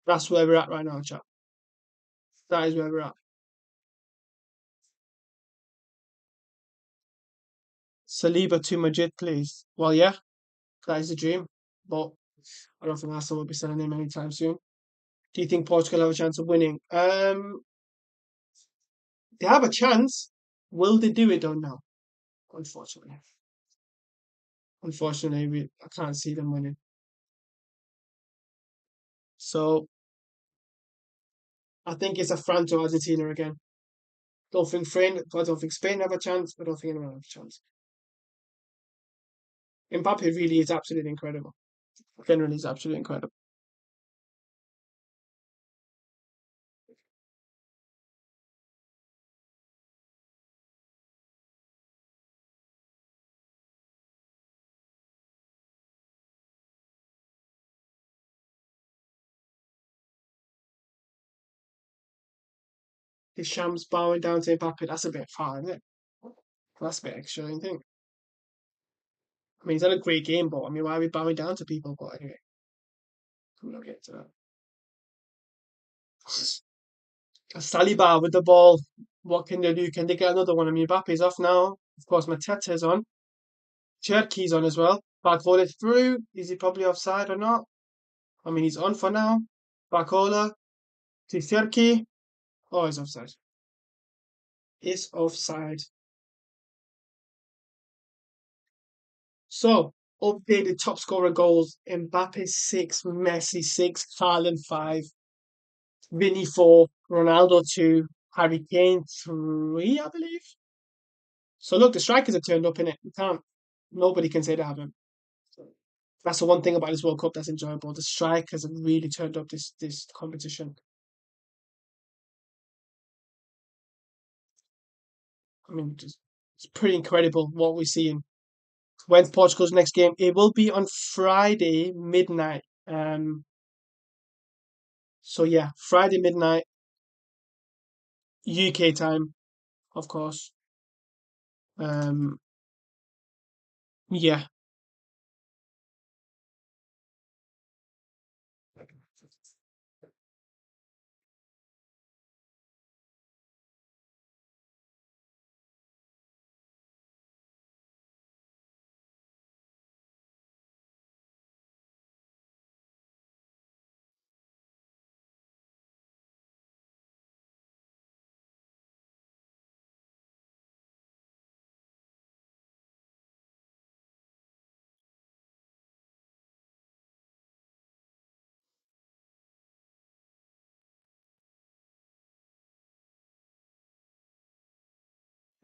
That's where we're at right now, chat. That is where we're at. Saliba to Madrid, please. Well, yeah, that is a dream, but I don't think Arsenal will be selling him anytime soon. Do you think Portugal have a chance of winning? They have a chance. Will they do it though? No, unfortunately. Unfortunately, I can't see them winning. So I think it's a France or Argentina again. I don't think Spain have a chance. I don't think anyone have a chance. Mbappe really is absolutely incredible. Generally, is absolutely incredible. His Shams bowing down to Mbappe, that's a bit far, isn't it? That's a bit extra, I think. I mean, he's had a great game, but I mean, why are we bowing down to people? But anyway, we'll not get to that. Saliba with the ball. What can they do? Can they get another one? I mean, Mbappe's off now. Of course, Mateta's on. Cherki's on as well. Barcola through. Is he probably offside or not? I mean, he's on for now. Barcola to Cherki. Oh, he's offside. It's offside. So, updated top scorer goals. Mbappe 6, Messi 6, Haaland 5, Vinny 4, Ronaldo 2, Harry Kane 3, I believe. So look, the strikers have turned up in it. We can't. Nobody can say they haven't. So that's the one thing about this World Cup that's enjoyable. The strikers have really turned up this competition. I mean, it's pretty incredible what we're seeing. When's Portugal's next game? It will be on Friday midnight. So yeah, Friday midnight UK time, of course. Um, yeah.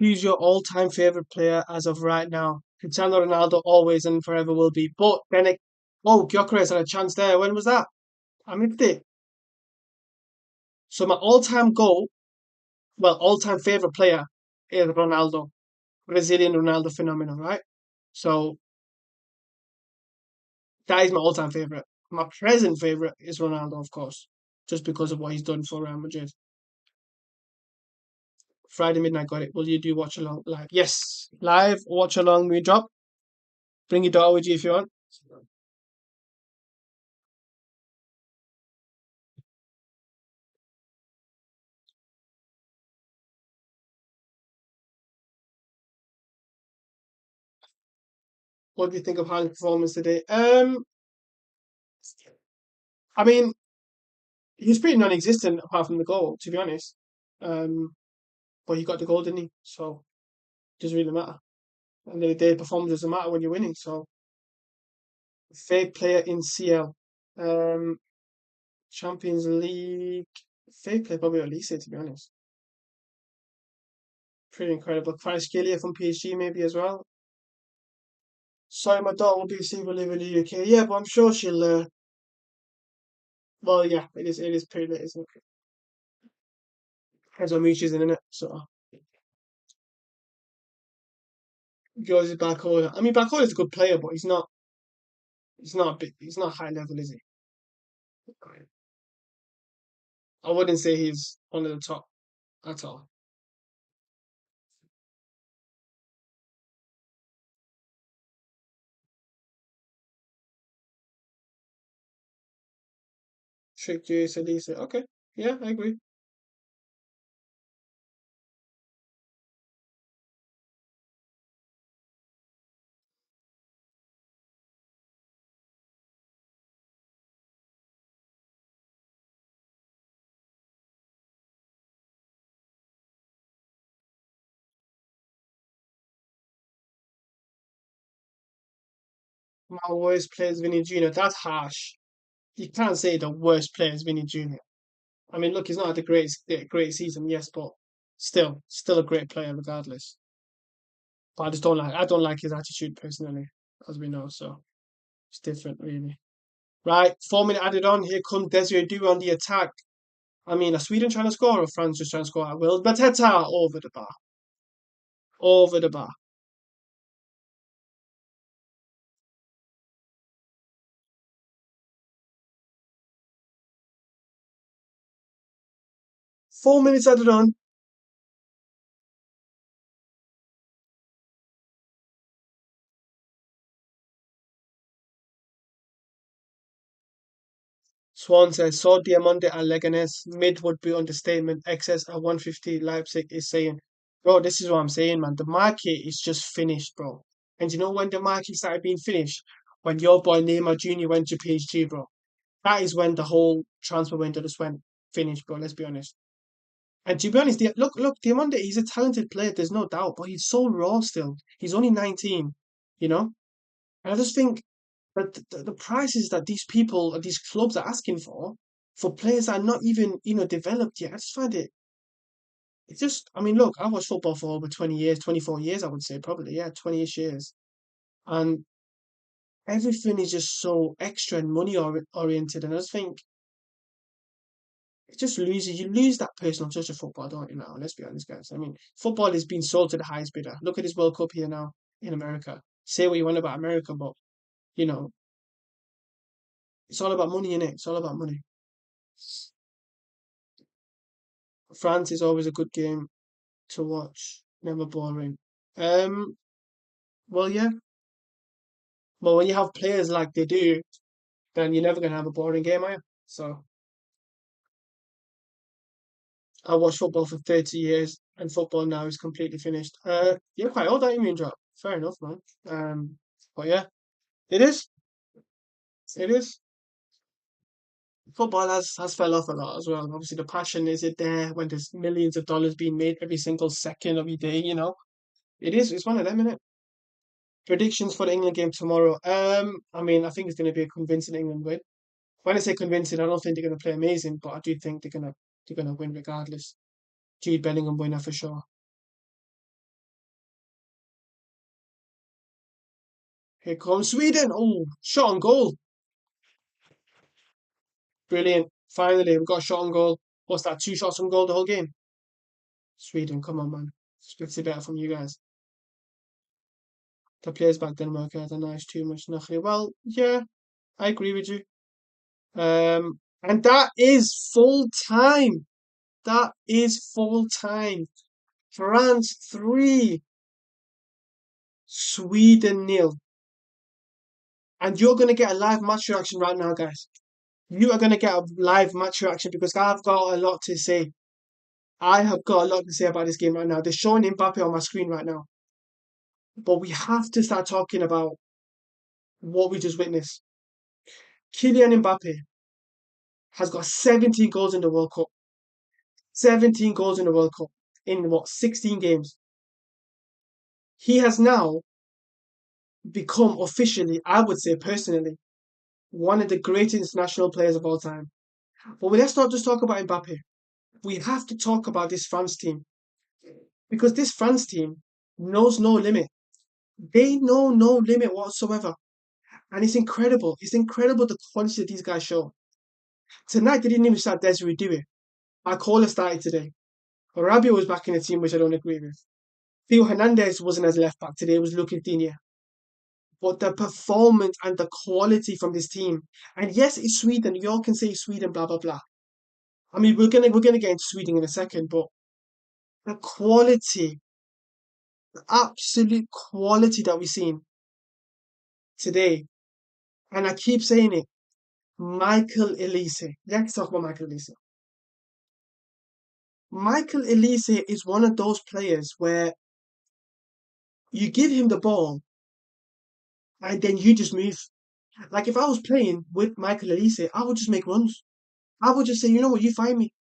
Who's your all-time favorite player as of right now? Cristiano Ronaldo always and forever will be. But then Gyökeres had a chance there. When was that? I missed it. So my all-time all-time favorite player is Ronaldo, Brazilian Ronaldo phenomenon, right? So that is my all-time favorite. My present favorite is Ronaldo, of course, just because of what he's done for Real Madrid. Friday midnight, got it. Will you do watch along live? Yes, live watch along. We drop. Bring your daughter with you if you want. What do you think of Haaland's performance today? I mean, he was pretty non-existent apart from the goal, to be honest. Um, but he got the goal, didn't he? So it doesn't really matter. And the performance doesn't matter when you're winning. So fake player in CL, Champions League, fake player probably Elise, to be honest. Pretty incredible. Kvaratskhelia from PSG maybe as well. Sorry, my daughter will be single live in the UK. Yeah, but I'm sure she'll. Well, yeah, it is pretty late, isn't it? Depends what mood she's in it. So yours is Barcola. I mean, Barcola is a good player, but he's not big. He's not high level, is he? I wouldn't say he's one of the top at all. Trick you, Elise. Okay. Yeah, I agree. My worst player is Vinny Jr. That's harsh. You can't say the worst player is Vinny Jr. I mean, look, he's not had the great season, yes, but still a great player regardless. But I don't like his attitude personally, as we know. So it's different, really. Right, 4 minute added on. Here comes Desiree Dou on the attack. I mean, are Sweden trying to score or France just trying to score at will? Bateta over the bar, over the bar. 4 minutes added on. Swan says, saw Diamante at Leganes. Mid would be understatement. Excess at 150. Leipzig is saying, bro, this is what I'm saying, man. The market is just finished, bro. And you know when the market started being finished? When your boy Neymar Jr. went to PSG, bro. That is when the whole transfer window just went finished, bro. Let's be honest. And to be honest, look, Diamante, he's a talented player. There's no doubt, but he's so raw still. He's only 19, you know? And I just think but the prices that these people, these clubs are asking for players that are not even, developed yet, I just find it's just, I mean, look, I watched football for over 20 years, 24 years, I would say, probably, yeah, 20-ish years. And everything is just so extra and money oriented. And I just think you lose that personal touch of football, don't you now? Let's be honest, guys. I mean, football is being sold to the highest bidder. Look at this World Cup here now in America. Say what you want about America, but, you know, it's all about money, innit? It's all about money. France is always a good game to watch. Never boring. Um, well, yeah. Well, when you have players like they do, then you're never gonna have a boring game, are you? So I watched football for 30 years, and football now is completely finished. You're quite old, aren't you, Drop? Fair enough, man. But yeah, it is. It is. Football has fell off a lot as well. Obviously, the passion is it there when there's millions of dollars being made every single second of your day. It is. It's one of them, innit? Predictions for the England game tomorrow. I mean, I think it's going to be a convincing England win. When I say convincing, I don't think they're going to play amazing, but I do think they're gonna win regardless. Jude Bellingham winner for sure. Here comes Sweden. Oh, shot on goal. Brilliant. Finally, we've got a shot on goal. What's that? Two shots on goal the whole game. Sweden, come on, man. Expect it better from you guys. The players back Denmark are nice too much. Nothing. Well, yeah, I agree with you. And that is full time. That is full time. France 3, Sweden nil. And you're going to get a live match reaction right now, guys. You are going to get a live match reaction because I've got a lot to say. I have got a lot to say about this game right now. They're showing Mbappe on my screen right now. But we have to start talking about what we just witnessed. Kylian Mbappe has got 17 goals in the World Cup. 17 goals in the World Cup in what, 16 games. He has now become officially, I would say personally, one of the greatest international players of all time. But let's not just talk about Mbappe. We have to talk about this France team because this France team knows no limit. They know no limit whatsoever. And it's incredible. It's incredible the quality that these guys show. Tonight, they didn't even start Desiree Doué. Arcola started today. Rabio was back in the team, which I don't agree with. Theo Hernandez wasn't as left back today, it was Luke Digne. But the performance and the quality from this team, and yes, it's Sweden. You all can say Sweden, blah blah blah. I mean, we're gonna get into Sweden in a second, but the quality, the absolute quality that we've seen today, and I keep saying it. Michael Elise. Let's talk about Michael Elise. Michael Elise is one of those players where you give him the ball and then you just move. Like if I was playing with Michael Elise, I would just make runs. I would just say, you know what, you find me.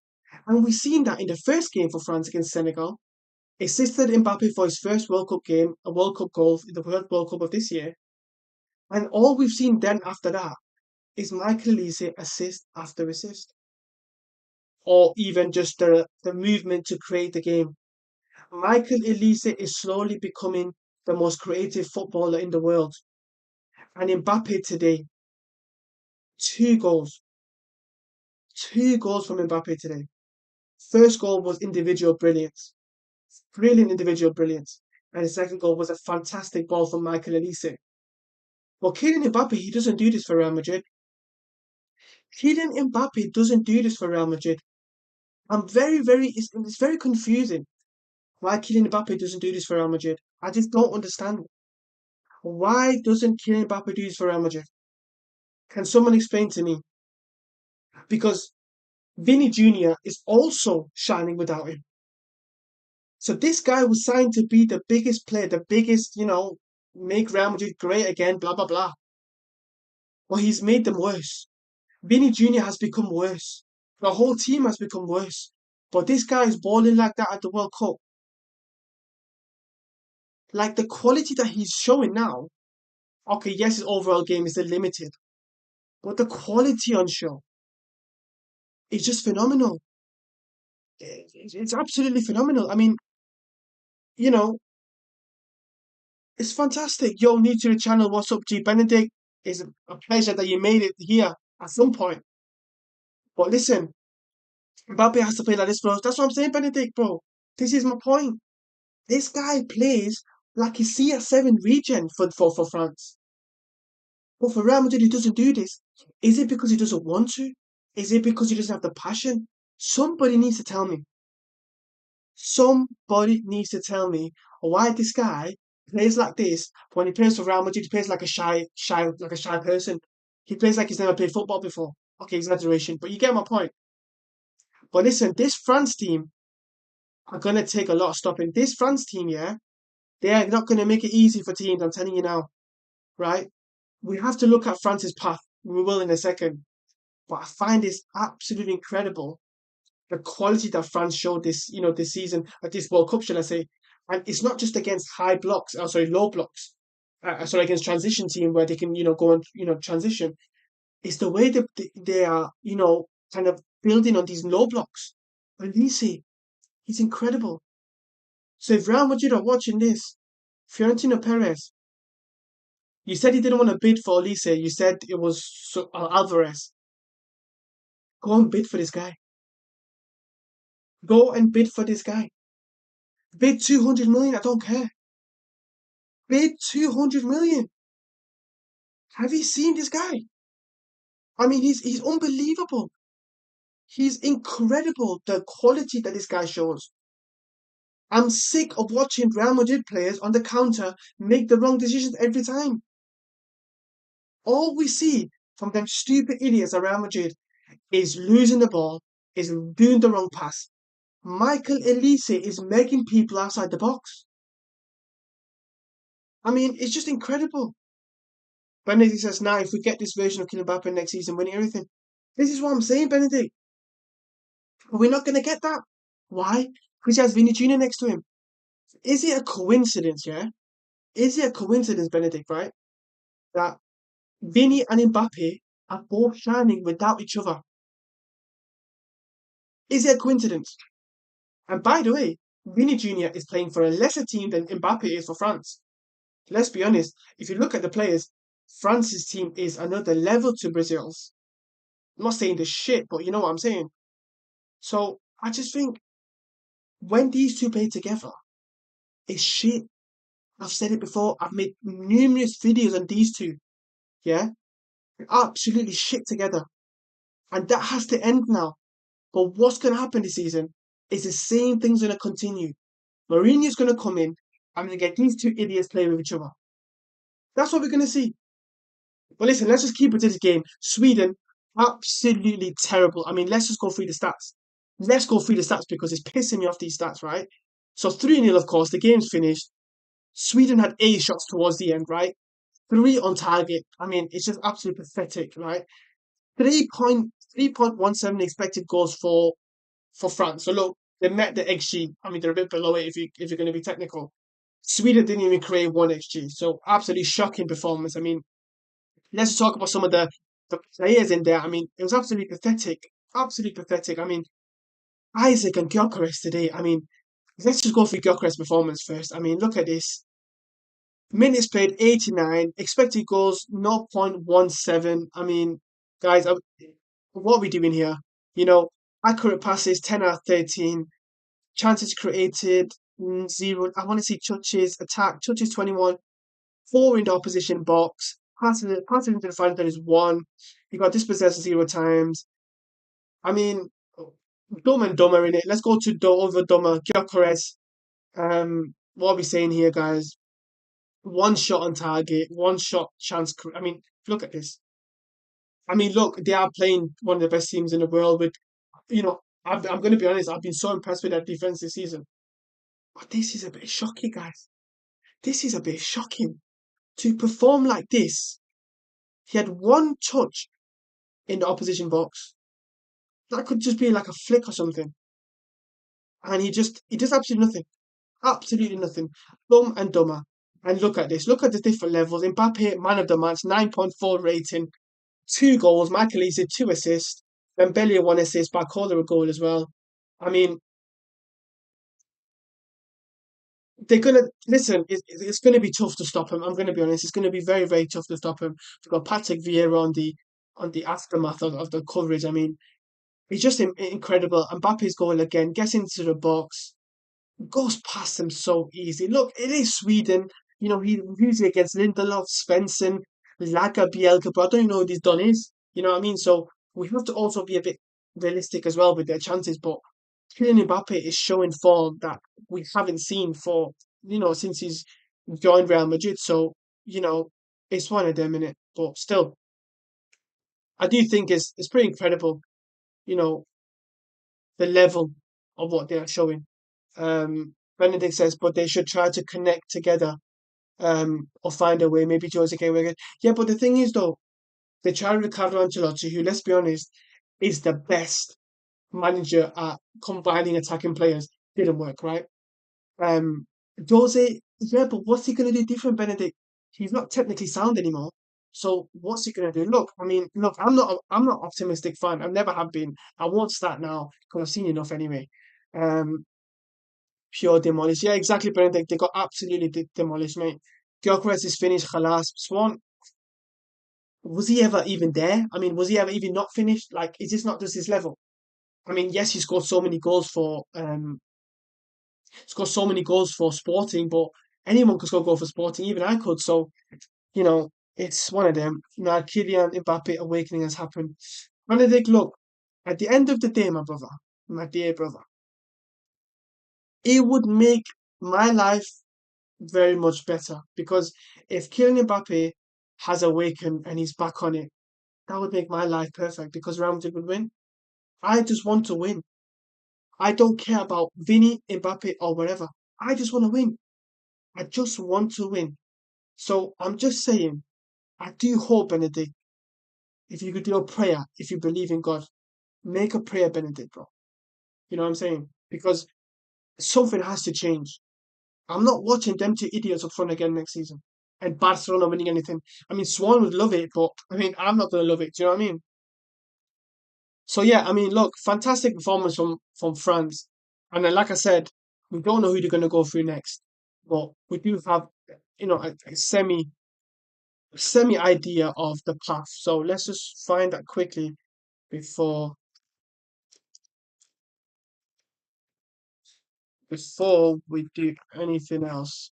And we've seen that in the first game for France against Senegal. Assisted Mbappe for his first World Cup game, a World Cup goal in the first World Cup of this year. And all we've seen then after that is Michael Elise assist after assist. Or even just the movement to create the game. Michael Elise is slowly becoming the most creative footballer in the world. And Mbappe today, two goals. Two goals from Mbappe today. First goal was individual brilliance. Brilliant individual brilliance. And the second goal was a fantastic ball from Michael Elise. But Kylian Mbappe, he doesn't do this for Real Madrid. Kylian Mbappe doesn't do this for Real Madrid. It's very confusing why Kylian Mbappe doesn't do this for Real Madrid. I just don't understand. Why doesn't Kylian Mbappe do this for Real Madrid? Can someone explain to me? Because Vinny Jr. is also shining without him. So this guy was signed to be the biggest player, the biggest, make Real Madrid great again, blah, blah, blah. Well, he's made them worse. Vinny Jr. has become worse. The whole team has become worse. But this guy is balling like that at the World Cup. Like the quality that he's showing now. Okay, yes, his overall game is still limited. But the quality on show is just phenomenal. It's absolutely phenomenal. I mean, you know, it's fantastic. Yo, new to the channel. What's up, G Benedict? It's a pleasure that you made it here at some point. But listen, Mbappe has to play like this, bro. That's what I'm saying, Benedict, bro. This is my point. This guy plays like he's CR7 regen for France. But for Real Madrid, he doesn't do this. Is it because he doesn't want to? Is it because he doesn't have the passion? Somebody needs to tell me. Somebody needs to tell me why this guy plays like this. When he plays for Real Madrid, he plays like like a shy person. He plays like he's never played football before. Okay, exaggeration, but you get my point. But listen, this France team are gonna take a lot of stopping. This France team, yeah, they are not gonna make it easy for teams. I'm telling you now, right? We have to look at France's path. We will in a second. But I find this absolutely incredible the quality that France showed this season at this World Cup, should I say? And it's not just against low blocks. Sorry, against transition team where they can, go and transition. It's the way that they are, kind of building on these low blocks. Elise, he's incredible. So if Real Madrid are watching this, Fiorentino Perez, you said he didn't want to bid for Elise. You said it was Alvarez. Go and bid for this guy. Go and bid for this guy. Bid 200 million, I don't care. Bid 200 million. Have you seen this guy? I mean, he's unbelievable. He's incredible, the quality that this guy shows. I'm sick of watching Real Madrid players on the counter make the wrong decisions every time. All we see from them stupid idiots at Real Madrid is losing the ball, is doing the wrong pass. Michael Elise is making people outside the box. I mean, it's just incredible. Benedict says, now if we get this version of Kylian Mbappe next season, winning everything. This is what I'm saying, Benedict. But we're not going to get that. Why? Because he has Vinny Jr. next to him. Is it a coincidence, yeah? Is it a coincidence, Benedict, right? That Vinny and Mbappe are both shining without each other. Is it a coincidence? And by the way, Vinny Jr. is playing for a lesser team than Mbappe is for France. Let's be honest, if you look at the players, France's team is another level to Brazil's. I'm not saying the shit, but you know what I'm saying. So I just think when these two play together, it's shit. I've said it before. I've made numerous videos on these two. Yeah, absolutely shit together, and that has to end now. But what's going to happen this season is the same thing's going to continue. Mourinho's going to come in. I'm going to get these two idiots playing with each other. That's what we're going to see. But listen, let's just keep it to this game. Sweden, Absolutely terrible. I mean, let's just go through the stats. Let's go through the stats because it's pissing me off these stats, right? So 3-0, of course, the game's finished. Sweden had 8 shots towards the end, right? Three on target. I mean, it's just absolutely pathetic, right? 3.17 expected goals for France. So look, they met the XG. I mean, they're a bit below it if you're going to be technical. Sweden didn't even create one XG. So absolutely shocking performance. I mean, let's just talk about some of the players in there. I mean, it was absolutely pathetic. Absolutely pathetic. I mean, Isaac and Gyökeres today. I mean, let's just go for Gyökeres' performance first. I mean, look at this. Minutes played 89, expected goals 0.17. I mean, guys, what are we doing here? You know, accurate passes 10 out of 13, chances created 0. I want to see touches 21, 4 in the opposition box, passes into the final third is 1. He got dispossessed 0 times. I mean, dumb and dumber in it. Let's go to over dumber. Gyökeres. What are we saying here, guys? One shot on target, one shot chance. I mean, look at this. I mean, look, they are playing one of the best teams in the world. With, I'm going to be honest. I've been so impressed with their defense this season. But this is a bit shocking, guys. This is a bit shocking to perform like this. He had one touch in the opposition box. That could just be like a flick or something, and he does absolutely nothing. Dumb and dumber. And look at this. Look at the different levels. Mbappe, man of the match, 9.4 rating, 2 goals. Michael Olise, 2 assists. Dembele, 1 assist. Barcola, a goal as well. I mean, they're gonna listen. It's gonna be tough to stop him. I'm gonna be honest. It's gonna be very, very tough to stop him. We've got Patrick Vieira on the aftermath of the coverage. I mean, he's just incredible. Mbappe's goal again gets into the box, goes past him so easy. Look, it is Sweden. He usually against Lindelof, Svensson, Laga, Bielka, but I don't even know what he's done is. You know what I mean? So we have to also be a bit realistic as well with their chances. But Kylian Mbappe is showing form that we haven't seen since he's joined Real Madrid. So, you know, it's one of them in it. But still, I do think it's pretty incredible, you know, the level of what they are showing. Benedict says, but they should try to connect together, or find a way. Maybe Jose can work it. Yeah, but the thing is, though, they tried Ricardo Ancelotti, who, let's be honest, is the best manager at combining attacking players. Didn't work, right? Um, Jose, yeah, but what's he going to do different, Benedict? He's not technically sound anymore. So what's he going to do? Look, I mean, look, I'm not optimistic fan. I never have been. I won't start now because I've seen enough anyway. Um, Pure demolished. Yeah, exactly, Benedict. They got absolutely demolished, mate. Gyökeres is finished. Khalas. Swan, was he ever even there? I mean, was he ever even not finished? Like, is this not just his level? I mean, yes, he scored so many goals for scored so many goals for Sporting, but anyone could score a goal for Sporting. Even I could. So, it's one of them. Now, Kylian Mbappe awakening has happened. Benedict, look, at the end of the day, my dear brother, it would make my life very much better because if Kylian Mbappe has awakened and he's back on it, that would make my life perfect because Real Madrid would win. I just want to win. I don't care about Vinny, Mbappe, or whatever. I just want to win. I just want to win. So I'm just saying, I do hope, Benedict, if you could do a prayer, if you believe in God, make a prayer, Benedict, bro. You know what I'm saying? Because something has to change. I'm not watching them two idiots up front again next season. And Barcelona winning anything. I mean, Swan would love it, but I mean, I'm not going to love it. Do you know what I mean? So yeah, I mean, look, fantastic performance from France. And then, like I said, we don't know who they're going to go through next, but we do have, a semi idea of the path. So let's just find that quickly before before we do anything else.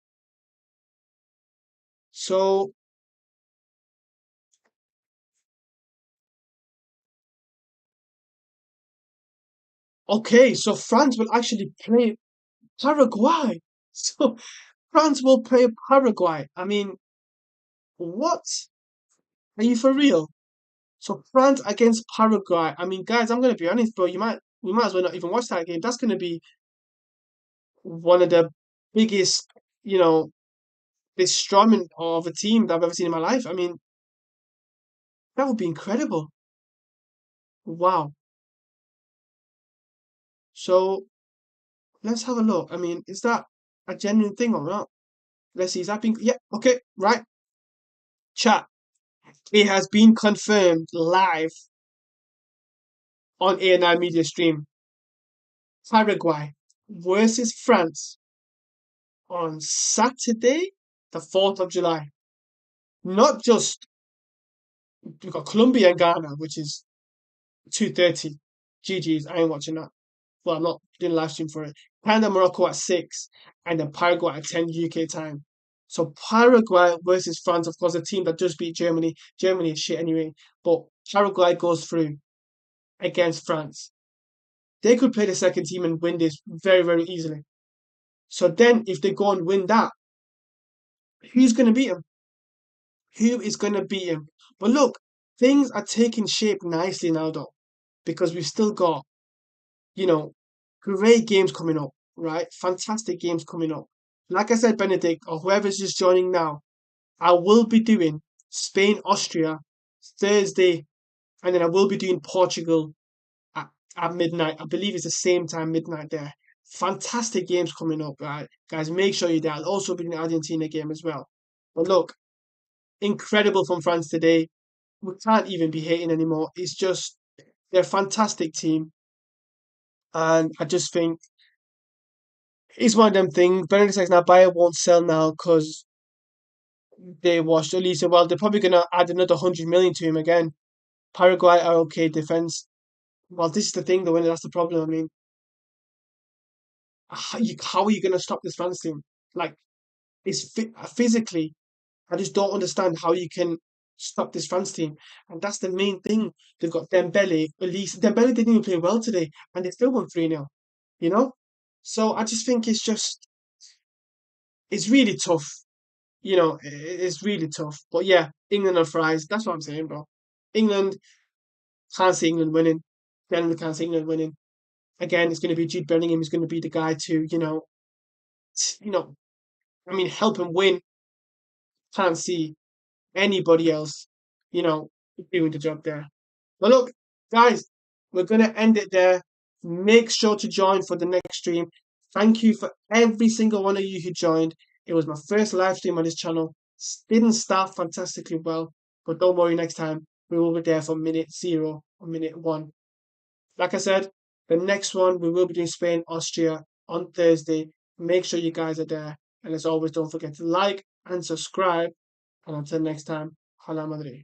So okay, so France will actually play Paraguay. So France will play Paraguay. I mean, what? Are you for real? So France against Paraguay. I mean, guys, I'm gonna be honest, bro. We might as well not even watch that game. That's gonna be one of the biggest, you know, destroyment of a team that I've ever seen in my life. I mean, that would be incredible. Wow. So let's have a look. I mean, is that a genuine thing or not? Let's see. Is that being? Yeah. Okay. Right. Chat. It has been confirmed live on A&I Media Stream. Paraguay versus France on Saturday, the 4th of July. Not just we've got Colombia and Ghana, which is 2:30. GG's, I ain't watching that. Well, I'm not doing a live stream for it. Canada, Morocco at 6, and then Paraguay at 10 UK time. So Paraguay versus France, of course, a team that just beat Germany. Germany is shit anyway, but Paraguay goes through against France. They could play the second team and win this very, very easily. So then, if they go and win that, who's going to beat them? Who is going to beat him? But look, things are taking shape nicely now, though, because we've still got, you know, great games coming up, right? Fantastic games coming up. Like I said, Benedict, or whoever's just joining now, I will be doing Spain, Austria Thursday, and then I will be doing Portugal at, at midnight. I believe it's the same time, midnight there. Fantastic games coming up, right? Guys, make sure you're there. I'll also be doing the Argentina game as well. But look, incredible from France today. We can't even be hating anymore. It's just they're a fantastic team, and I just think it's one of them things. Benedict says now Bayer won't sell now because they watched Elisa. Well, they're probably gonna add another 100 million to him again. Paraguay are okay defense. Well, this is the thing, though, and that's the problem. I mean, how are you gonna stop this France team? Like, physically, I just don't understand how you can stop this France team. And that's the main thing. They've got Dembele, Elise. Dembele didn't even play well today, and they still won 3-0, you know? So I just think it's really tough. It's really tough. But yeah, England are fries. That's what I'm saying, bro. England, can't see England winning. Generally can't see England winning. Again, it's going to be Jude Bellingham is going to be the guy to, you know, I mean, help him win. Can't see anybody else, you know, doing the job there. But look, guys, we're going to end it there. Make sure to join for the next stream. Thank you for every single one of you who joined. It was my first live stream on this channel. Didn't start fantastically well, but don't worry, next time we will be there for minute 0 or minute 1. Like I said, the next one we will be doing Spain, Austria on Thursday. Make sure you guys are there. And as always, don't forget to like and subscribe. And until next time, Hala Madrid.